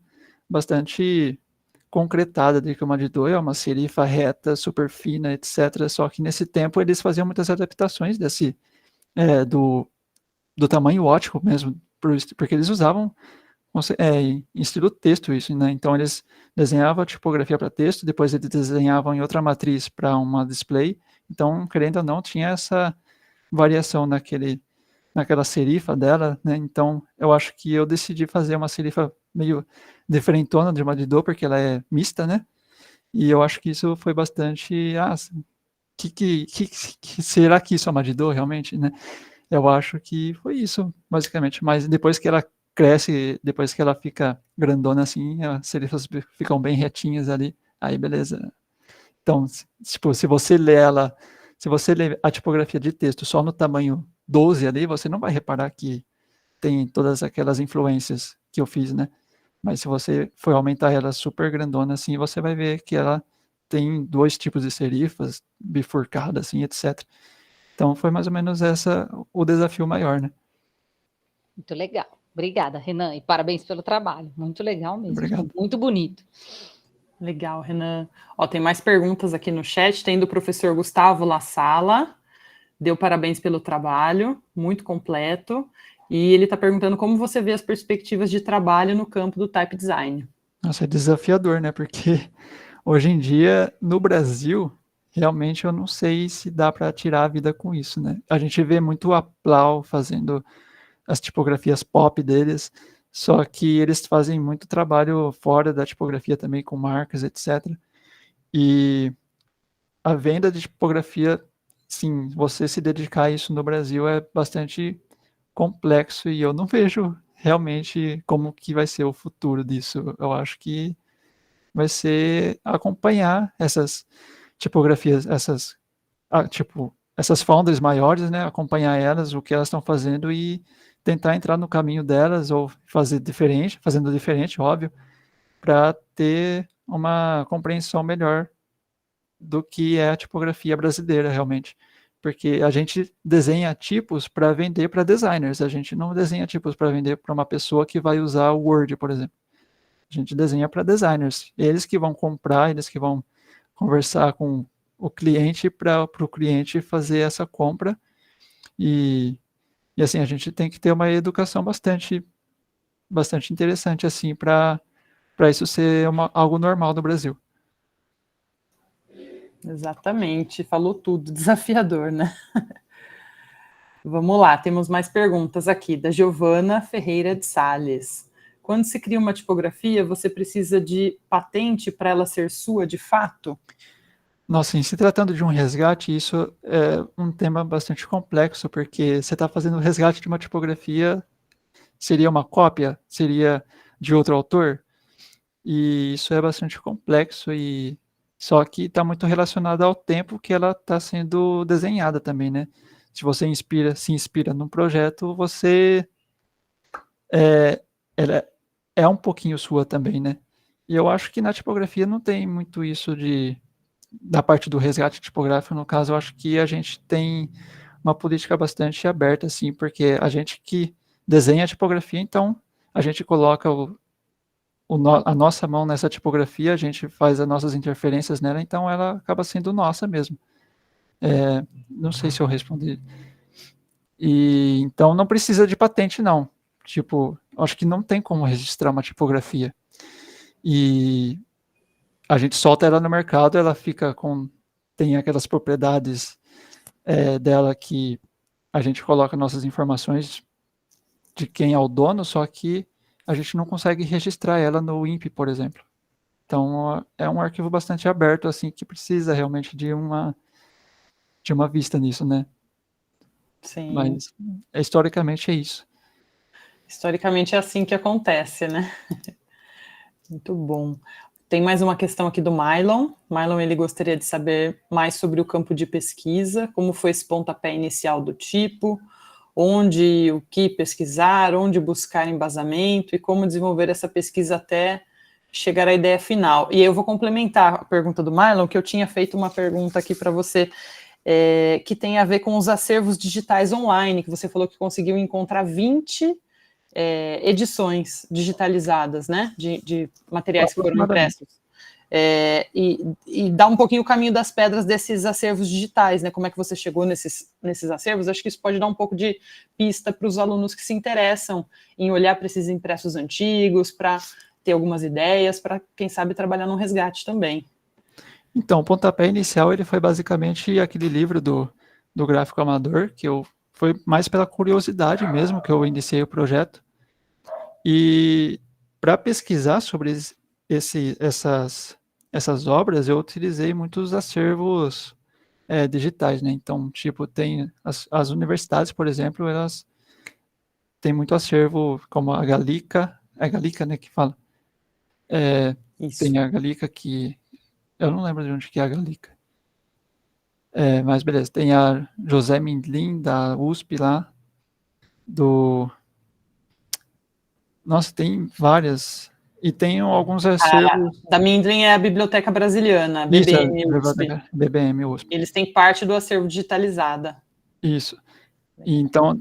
bastante concretada de que uma Didô é uma serifa reta, super fina, etc. Só que nesse tempo eles faziam muitas adaptações do tamanho ótico mesmo, porque eles usavam em estilo texto isso, né? Então eles desenhavam a tipografia para texto, depois eles desenhavam em outra matriz para uma display. Então, querendo ou não, tinha essa variação naquela serifa dela, né? Então, eu acho que eu decidi fazer uma serifa meio diferentona de uma Didô, porque ela é mista, né? E eu acho que isso foi bastante. Será que isso é uma Didô realmente, né? Eu acho que foi isso, basicamente. Mas depois que ela cresce, depois que ela fica grandona assim, as serifas ficam bem retinhas ali, aí beleza. Então, tipo, se você lê a tipografia de texto só no tamanho 12 ali, você não vai reparar que tem todas aquelas influências que eu fiz, né? Mas se você for aumentar ela super grandona assim, você vai ver que ela tem dois tipos de serifas bifurcadas assim, etc. Então foi mais ou menos essa o desafio maior, né? Muito legal. Obrigada, Renan, e parabéns pelo trabalho. Muito legal mesmo. Obrigado. Muito bonito. Legal, Renan. Ó, tem mais perguntas aqui no chat. Tem do professor Gustavo La Sala. Deu parabéns pelo trabalho, muito completo. E ele está perguntando como você vê as perspectivas de trabalho no campo do type design. Nossa, é desafiador, né? Porque hoje em dia, no Brasil, realmente eu não sei se dá para tirar a vida com isso, né? A gente vê muito a Plau fazendo as tipografias pop deles, só que eles fazem muito trabalho fora da tipografia também, com marcas, etc. E a venda de tipografia, sim, você se dedicar a isso no Brasil é bastante complexo e eu não vejo realmente como que vai ser o futuro disso. Eu acho que vai ser acompanhar essas tipografias, essas founders maiores, né, acompanhar elas, o que elas estão fazendo e tentar entrar no caminho delas ou fazendo diferente, óbvio, para ter uma compreensão melhor do que é a tipografia brasileira realmente. Porque a gente desenha tipos para vender para designers, a gente não desenha tipos para vender para uma pessoa que vai usar o Word, por exemplo. A gente desenha para designers, eles que vão comprar, eles que vão conversar com o cliente para o cliente fazer essa compra e assim a gente tem que ter uma educação bastante interessante assim para isso ser algo normal no Brasil. Exatamente, falou tudo, desafiador, né? Vamos lá, temos mais perguntas aqui, da Giovana Ferreira de Sales. Quando se cria uma tipografia, você precisa de patente para ela ser sua de fato? Nossa, em se tratando de um resgate, isso é um tema bastante complexo, porque você está fazendo o resgate de uma tipografia, seria uma cópia? Seria de outro autor? E isso é bastante complexo e só que está muito relacionado ao tempo que ela está sendo desenhada também, né? Se você se inspira num projeto, ela é um pouquinho sua também, né? E eu acho que na tipografia não tem muito isso da parte do resgate tipográfico, no caso, eu acho que a gente tem uma política bastante aberta, assim, porque a gente que desenha a tipografia, então a gente coloca a nossa mão nessa tipografia, a gente faz as nossas interferências nela, então ela acaba sendo nossa mesmo. Não sei se eu respondi. E então não precisa de patente, não. Tipo, acho que não tem como registrar uma tipografia. E a gente solta ela no mercado, ela tem aquelas propriedades dela que a gente coloca nossas informações de quem é o dono, só que a gente não consegue registrar ela no INPE, por exemplo. Então, é um arquivo bastante aberto, assim, que precisa realmente de uma vista nisso, né? Sim. Mas, historicamente, é isso. Historicamente é assim que acontece, né? Muito bom. Tem mais uma questão aqui do Mylon. Mylon, ele gostaria de saber mais sobre o campo de pesquisa, como foi esse pontapé inicial do tipo, onde, o que pesquisar, onde buscar embasamento e como desenvolver essa pesquisa até chegar à ideia final. E eu vou complementar a pergunta do Mylon, que eu tinha feito uma pergunta aqui para você, que tem a ver com os acervos digitais online, que você falou que conseguiu encontrar 20 edições digitalizadas, né, de materiais que foram impressos. E dá um pouquinho o caminho das pedras desses acervos digitais, né, como é que você chegou nesses acervos. Acho que isso pode dar um pouco de pista para os alunos que se interessam em olhar para esses impressos antigos, para ter algumas ideias, para, quem sabe, trabalhar num resgate também. Então, o pontapé inicial, ele foi basicamente aquele livro do gráfico amador, que foi mais pela curiosidade mesmo que eu iniciei o projeto. E para pesquisar sobre essas obras, eu utilizei muitos acervos digitais, né? Então, tipo, tem as universidades, por exemplo, elas têm muito acervo, como a Gallica, é Gallica, né, que fala. Tem a Gallica que... Eu não lembro de onde que é a Gallica. Mas beleza, tem a José Mindlin, da USP lá, Nossa, tem várias. E tem alguns acervos... Da Mindlin é a Biblioteca Brasiliana, BBM USP. BBM USP. Eles têm parte do acervo digitalizada. Isso. E então,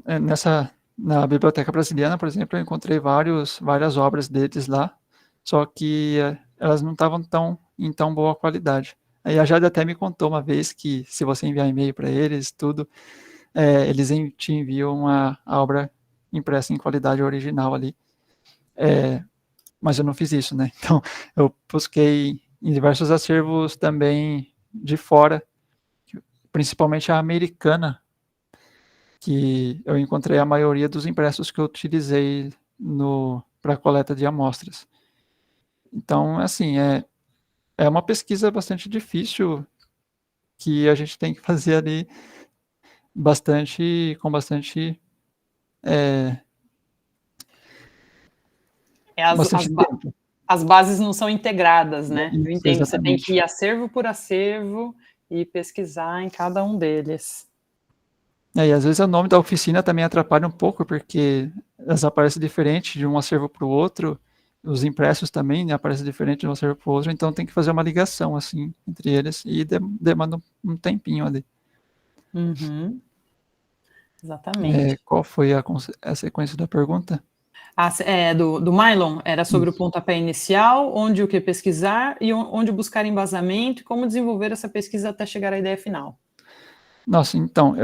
na Biblioteca Brasiliana, por exemplo, eu encontrei várias obras deles lá, só que elas não estavam em tão boa qualidade. Aí a Jade até me contou uma vez que, se você enviar e-mail para eles, tudo, eles te enviam a obra impressa em qualidade original ali. Mas eu não fiz isso, né? Então, eu busquei em diversos acervos também de fora, principalmente a americana, que eu encontrei a maioria dos impressos que eu utilizei para a coleta de amostras. Então, assim, é uma pesquisa bastante difícil que a gente tem que fazer ali com bastante tempo. As bases não são integradas, né? Isso, eu entendo, exatamente. Você tem que ir acervo por acervo e pesquisar em cada um deles. E às vezes o nome da oficina também atrapalha um pouco, porque elas aparecem diferente de um acervo para o outro, os impressos também, né, aparecem diferente de um acervo para o outro, então tem que fazer uma ligação assim entre eles e demanda um tempinho ali. Uhum. Exatamente. Qual foi a sequência da pergunta? Do Mylon, era sobre o pontapé inicial, onde o que pesquisar e onde buscar embasamento e como desenvolver essa pesquisa até chegar à ideia final. Nossa, então,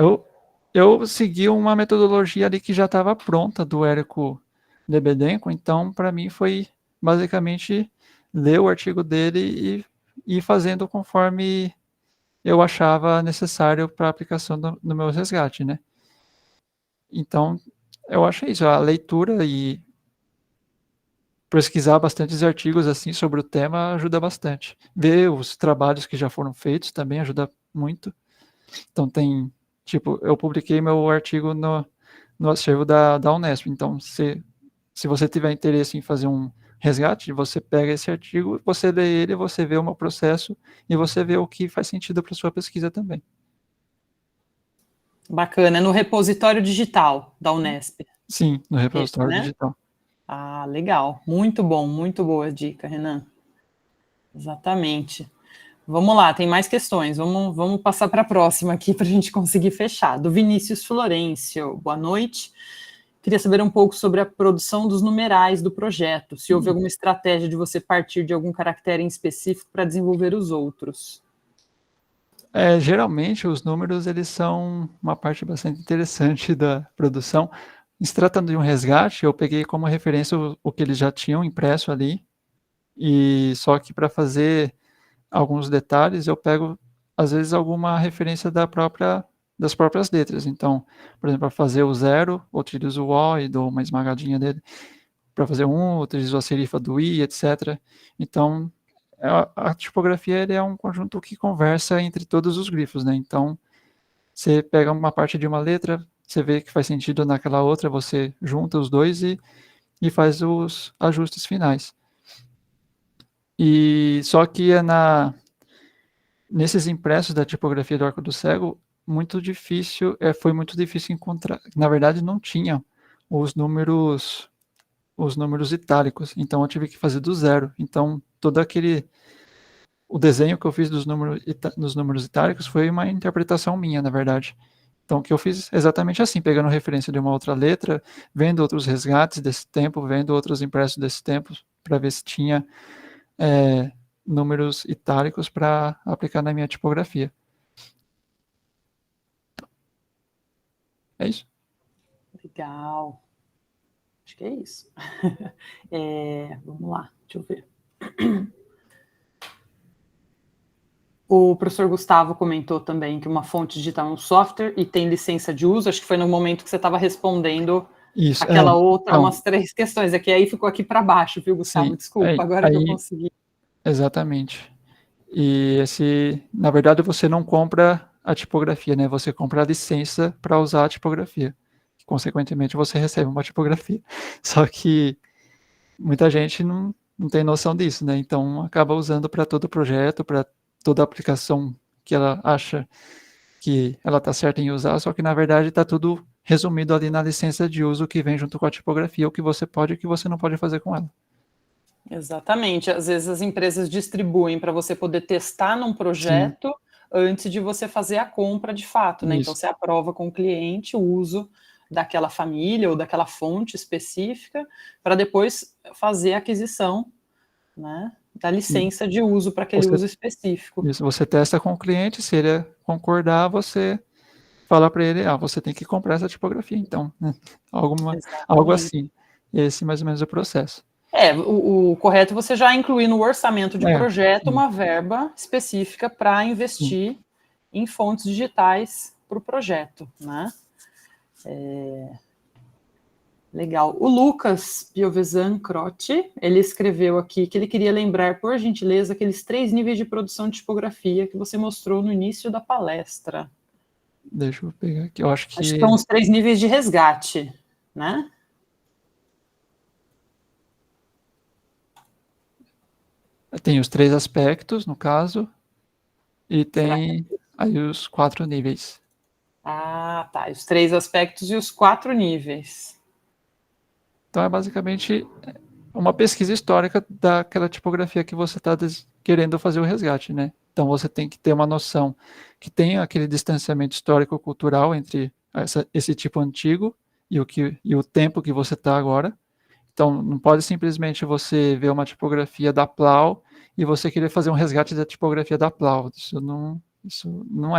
eu segui uma metodologia ali que já estava pronta do Érico Lebedenko, então para mim foi basicamente ler o artigo dele e ir fazendo conforme eu achava necessário para a aplicação no meu resgate, né? Então, eu achei isso, a leitura e pesquisar bastantes artigos assim sobre o tema ajuda bastante. Ver os trabalhos que já foram feitos também ajuda muito. Então eu publiquei meu artigo no acervo da Unesp. Então, se você tiver interesse em fazer um resgate, você pega esse artigo, você lê ele, você vê o meu processo e você vê o que faz sentido para sua pesquisa também. Bacana, é no repositório digital da Unesp. Sim, no repositório digital. Ah, legal. Muito bom, muito boa dica, Renan. Exatamente. Vamos lá, tem mais questões. Vamos passar para a próxima aqui para a gente conseguir fechar. Do Vinícius Florencio. Boa noite. queria saber um pouco sobre a produção dos numerais do projeto, se houve alguma estratégia de você partir de algum caractere em específico para desenvolver os outros. Geralmente, os números, eles são uma parte bastante interessante da produção. Se tratando de um resgate, eu peguei como referência o que eles já tinham impresso ali, e só que para fazer alguns detalhes, eu pego, às vezes, alguma referência das próprias letras. Então, por exemplo, para fazer o 0, eu utilizo o O e dou uma esmagadinha dele. Para fazer o 1, eu utilizo a serifa do I, etc. Então, a tipografia ele é um conjunto que conversa entre todos os grifos, né? Então, você pega uma parte de uma letra, você vê que faz sentido naquela outra, você junta os dois e faz os ajustes finais. E só que nesses impressos da tipografia do Arco do Cego, foi muito difícil encontrar. Na verdade, não tinha os números itálicos, então eu tive que fazer do zero. Então, o desenho que eu fiz dos números itálicos foi uma interpretação minha, na verdade. Então, o que eu fiz exatamente assim, pegando referência de uma outra letra, vendo outros resgates desse tempo, vendo outros impressos desse tempo, para ver se tinha números itálicos para aplicar na minha tipografia. É isso. Legal. Acho que é isso. Vamos lá, deixa eu ver. O professor Gustavo comentou também que uma fonte digital é um software e tem licença de uso. Acho que foi no momento que você estava respondendo isso, aquela outra, então, umas 3 questões. É que aí ficou aqui para baixo, viu, Gustavo? Sim, Desculpa, agora que eu consegui. Exatamente. E na verdade, você não compra a tipografia, né? Você compra a licença para usar a tipografia. Consequentemente, você recebe uma tipografia. Só que muita gente não tem noção disso, né? Então, acaba usando para todo projeto, para toda aplicação que ela acha que ela está certa em usar, só que, na verdade, está tudo resumido ali na licença de uso que vem junto com a tipografia, o que você pode e o que você não pode fazer com ela. Exatamente. Às vezes as empresas distribuem para você poder testar num projeto antes de você fazer a compra de fato, né? Então, você aprova com o cliente o uso daquela família ou daquela fonte específica para depois fazer a aquisição, né, da licença de uso para aquele uso específico. Isso, você testa com o cliente, se ele confordar, você fala para ele, você tem que comprar essa tipografia, então, né? Algo assim. Esse mais ou menos é o processo. O correto é você já incluir no orçamento de projeto uma verba específica para investir em fontes digitais para o projeto, né? Legal. O Lucas Piovesan Croce, ele escreveu aqui que ele queria lembrar, por gentileza, aqueles 3 níveis de produção de tipografia que você mostrou no início da palestra. Deixa eu pegar aqui, eu acho que são os 3 níveis de resgate, né? Tem os 3 aspectos, no caso, e tem aí os 4 níveis. Ah, tá. Os 3 aspectos e os 4 níveis. Então, é basicamente uma pesquisa histórica daquela tipografia que você está querendo fazer o resgate, né? Então, você tem que ter uma noção que tem aquele distanciamento histórico-cultural entre esse tipo antigo e o tempo que você está agora. Então, não pode simplesmente você ver uma tipografia da Plau e você querer fazer um resgate da tipografia da Plau. Isso não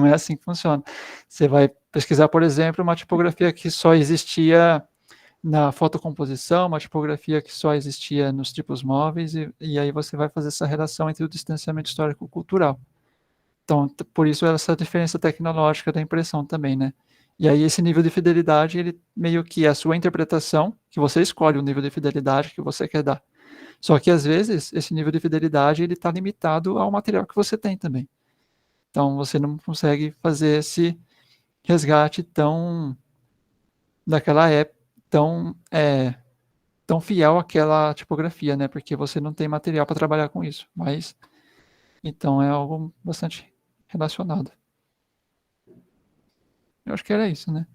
é assim que funciona. Você vai pesquisar, por exemplo, uma tipografia que só existia na fotocomposição, uma tipografia que só existia nos tipos móveis, e aí você vai fazer essa relação entre o distanciamento histórico-cultural. Então, por isso essa diferença tecnológica da impressão também, né? E aí esse nível de fidelidade, ele meio que é a sua interpretação, que você escolhe o nível de fidelidade que você quer dar. Só que às vezes esse nível de fidelidade ele está limitado ao material que você tem também. Então você não consegue fazer esse resgate daquela época, tão fiel àquela tipografia, né? Porque você não tem material para trabalhar com isso. Mas então é algo bastante relacionado. Eu acho que era isso, né?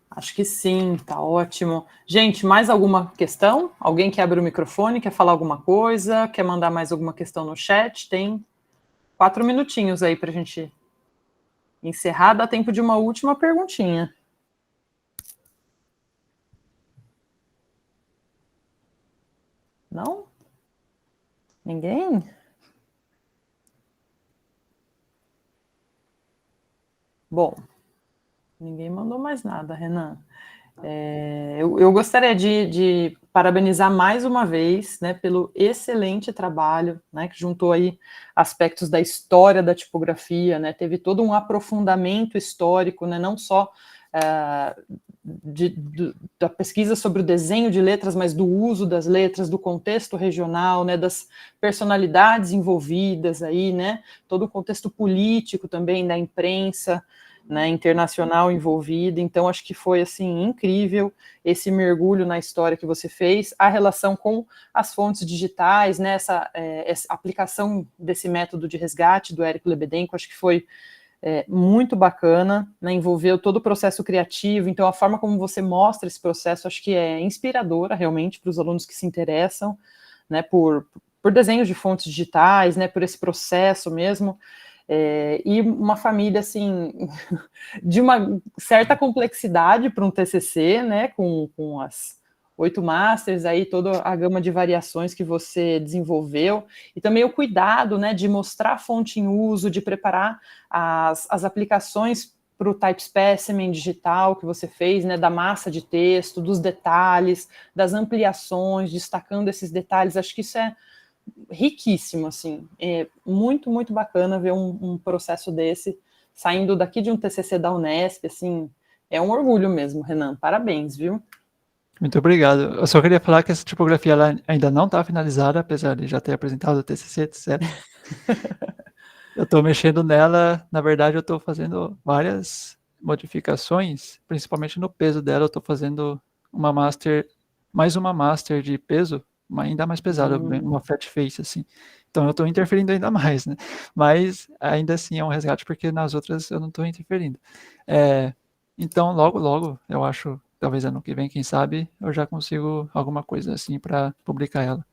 Acho que sim, tá ótimo. Gente, mais alguma questão? Alguém quer abrir o microfone, quer falar alguma coisa, quer mandar mais alguma questão no chat? Tem 4 minutinhos aí para a gente encerrar, dá tempo de uma última perguntinha. Não? Ninguém? Bom, ninguém mandou mais nada, Renan. Eu gostaria de parabenizar mais uma vez, né, pelo excelente trabalho, né, que juntou aí aspectos da história da tipografia, né, teve todo um aprofundamento histórico, né, não só da pesquisa sobre o desenho de letras, mas do uso das letras, do contexto regional, né, das personalidades envolvidas aí, né, todo o contexto político também da imprensa, né, internacional envolvida. Então acho que foi assim incrível esse mergulho na história que você fez, a relação com as fontes digitais, né, essa aplicação desse método de resgate do Érico Lebedenko, acho que foi muito bacana, né, envolveu todo o processo criativo. Então a forma como você mostra esse processo acho que é inspiradora realmente para os alunos que se interessam, né, por desenhos de fontes digitais, né, por esse processo mesmo. E uma família, assim, de uma certa complexidade para um TCC, né, com as 8 masters, aí toda a gama de variações que você desenvolveu, e também o cuidado, né, de mostrar a fonte em uso, de preparar as aplicações para o type specimen digital que você fez, né, da massa de texto, dos detalhes, das ampliações, destacando esses detalhes. Acho que isso é riquíssimo, assim, é muito, muito bacana ver um processo desse saindo daqui de um TCC da Unesp, assim, é um orgulho mesmo, Renan, parabéns, viu? Muito obrigado. Eu só queria falar que essa tipografia ela ainda não está finalizada, apesar de já ter apresentado o TCC, etc. Eu estou mexendo nela, na verdade eu estou fazendo várias modificações, principalmente no peso dela. Eu estou fazendo mais uma master de peso, ainda mais pesada, uma fat face, assim. Então eu estou interferindo ainda mais, né? Mas ainda assim é um resgate, porque nas outras eu não estou interferindo. Então logo, eu acho, talvez ano que vem, quem sabe, eu já consigo alguma coisa assim para publicar ela.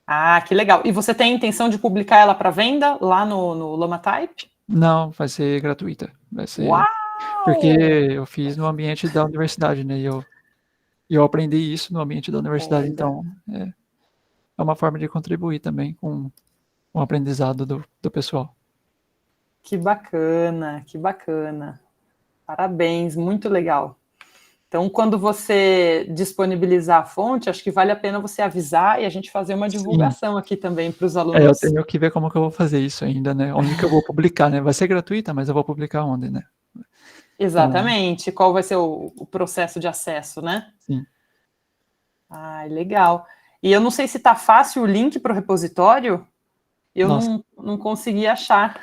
Ah, que legal. E você tem a intenção de publicar ela para venda lá no LamaType? Não, vai ser gratuita. Vai ser. Uau! Porque eu fiz no ambiente da universidade, né? E eu aprendi isso no ambiente da universidade, Olha, então é uma forma de contribuir também com o aprendizado do pessoal. que bacana, que bacana. Parabéns, muito legal. Então, quando você disponibilizar a fonte, acho que vale a pena você avisar e a gente fazer uma divulgação aqui também para os Eu alunos. tenho que ver como que eu vou fazer isso ainda, né? Onde que eu vou publicar, né? Vai ser gratuita, mas eu vou publicar onde, né? Exatamente. Qual vai ser o processo de acesso, né? Sim. Ah, legal. E eu não sei se está fácil o link para o repositório. Eu Nossa, não consegui achar.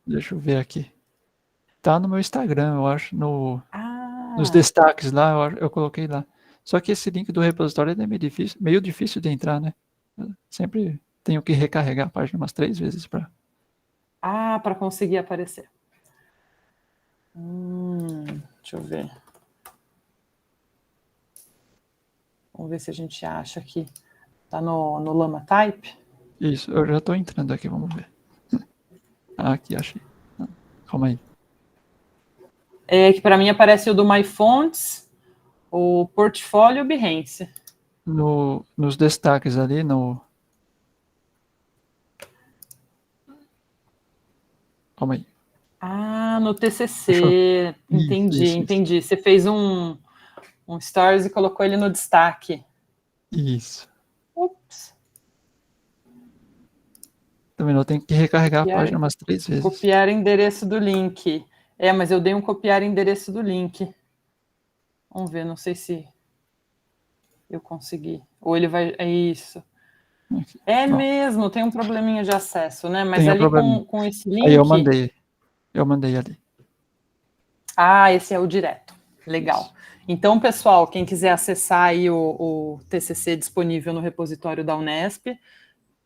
deixa eu ver aqui. Tá no meu Instagram, eu acho, nos Ah, destaques lá, eu coloquei lá. Só que esse link do repositório é meio difícil de entrar, né? Eu sempre tenho que recarregar a página umas 3 vezes para. para conseguir aparecer. Deixa eu ver. Vamos ver se a gente acha aqui. Tá no LamaType? Isso, eu já estou entrando aqui, vamos ver. Aqui, achei. Calma aí. Que para mim aparece o do MyFonts, o Portfólio e o Behance. Nos destaques ali, Calma aí. No Achou? TCC. Entendi, Isso. entendi. Você fez um stories e colocou ele no destaque. Isso. Ups. Também eu tenho que recarregar a Copiar, página umas 3 vezes. copiar endereço do link. Mas eu dei um copiar endereço do link. Vamos ver, não sei se eu consegui. Ou ele vai. É isso. Aqui. Mesmo, tem um probleminha de acesso, né? Mas Tem um ali problema. com esse Aí link. eu mandei ali. Esse é o direto. Legal. Isso. Então, pessoal, quem quiser acessar aí o TCC disponível no repositório da Unesp,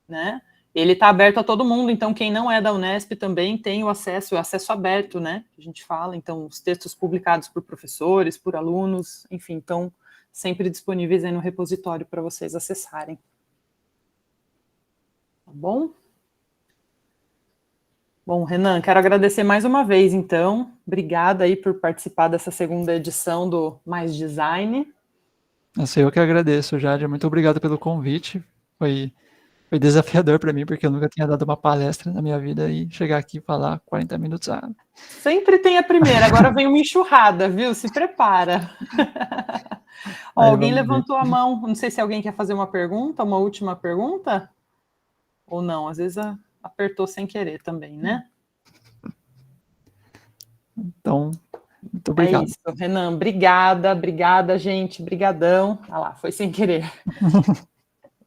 né? Ele está aberto a todo mundo, então quem não é da Unesp também tem o acesso aberto, né? Que a gente fala, então os textos publicados por professores, por alunos, enfim, estão sempre disponíveis aí no repositório para vocês acessarem. Tá bom? Bom, Renan, quero agradecer mais uma vez, então. Obrigada aí por participar dessa segunda edição do Mais Design. Eu que agradeço, Jade. Muito obrigado pelo convite. Foi desafiador para mim, porque eu nunca tinha dado uma palestra na minha vida e chegar aqui e falar 40 minutos. Sempre tem a primeira, agora vem uma enxurrada, viu? Se prepara. Ó, alguém levantou a mão. Não sei se alguém quer fazer uma pergunta, uma última pergunta? Ou não? Às vezes apertou sem querer também, né? Então, muito obrigado. É isso, Renan. Obrigada, gente. Brigadão. Ah lá, foi sem querer.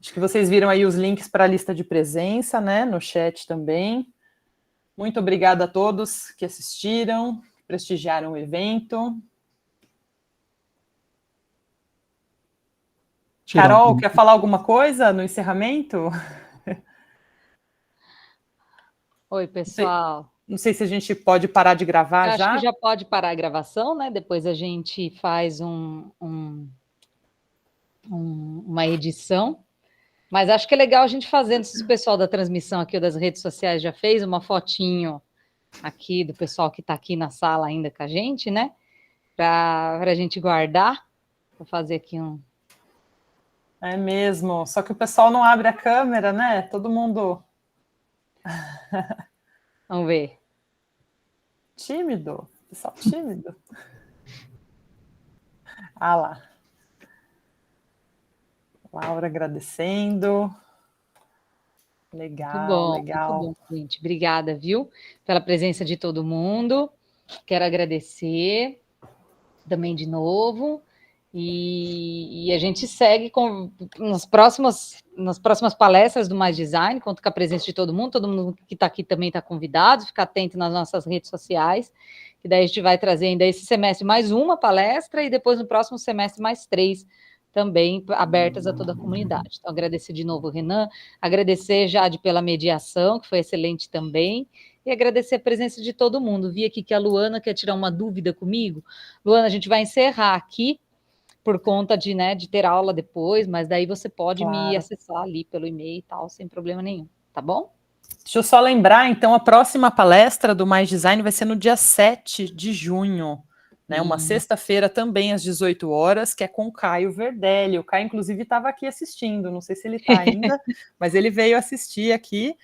Acho que vocês viram aí os links para a lista de presença, né? No chat também. Muito obrigada a todos que assistiram, prestigiaram o evento. Carol, quer falar alguma coisa no encerramento? Oi, pessoal. Não sei se a gente pode parar de gravar já. Acho que já pode parar a gravação, né? Depois a gente faz uma edição. Mas acho que é legal a gente fazendo, se o pessoal da transmissão aqui ou das redes sociais já fez uma fotinho aqui do pessoal que está aqui na sala ainda com a gente, né? Para a gente guardar. Vou fazer aqui um... É mesmo, só que o pessoal não abre a câmera, né? Todo mundo... Vamos ver. Tímido, pessoal tímido. Ah lá. Laura agradecendo. Legal, legal. Muito bom, gente. Obrigada, viu? Pela presença de todo mundo. Quero agradecer também de novo. E a gente segue nas próximas palestras do Mais Design, conto com a presença de todo mundo que está aqui também está convidado, fica atento nas nossas redes sociais, que daí a gente vai trazer ainda esse semestre mais uma palestra e depois no próximo semestre mais 3 também abertas a toda a comunidade. Então, agradecer de novo, Renan, agradecer, Jade, pela mediação, que foi excelente também, e agradecer a presença de todo mundo. Vi aqui que a Luana quer tirar uma dúvida comigo. Luana, a gente vai encerrar aqui, por conta de ter aula depois, mas daí você pode me acessar ali pelo e-mail e tal, sem problema nenhum, tá bom? Deixa eu só lembrar, então, a próxima palestra do Mais Design vai ser no dia 7 de junho, né? Uma sexta-feira também, às 18 horas, que é com o Caio Verdelli. O Caio, inclusive, estava aqui assistindo, não sei se ele está ainda, mas ele veio assistir aqui.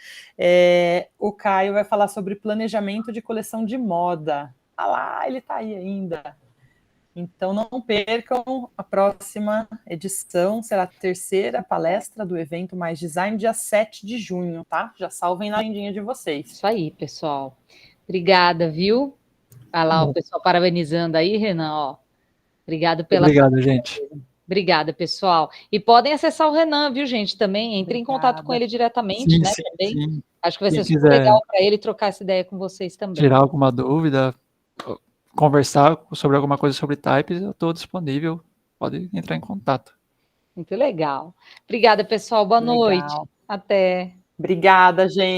O Caio vai falar sobre planejamento de coleção de moda. Ah lá, ele está aí ainda. Então, não percam a próxima edição, será a terceira palestra do evento Mais Design, dia 7 de junho, tá? Já salvem na agendinha de vocês. Isso aí, pessoal. Obrigada, viu? Olha lá, o pessoal parabenizando aí, Renan, ó. Obrigado, gente. Obrigada, pessoal. E podem acessar o Renan, viu, gente, também. Entre em contato com ele diretamente, né, também. Sim. Acho que vai ser super legal para ele trocar essa ideia com vocês também. Tirar alguma dúvida, conversar sobre alguma coisa sobre types, eu estou disponível, pode entrar em contato. Muito legal. Obrigada, pessoal. Boa noite. Até. Obrigada, gente.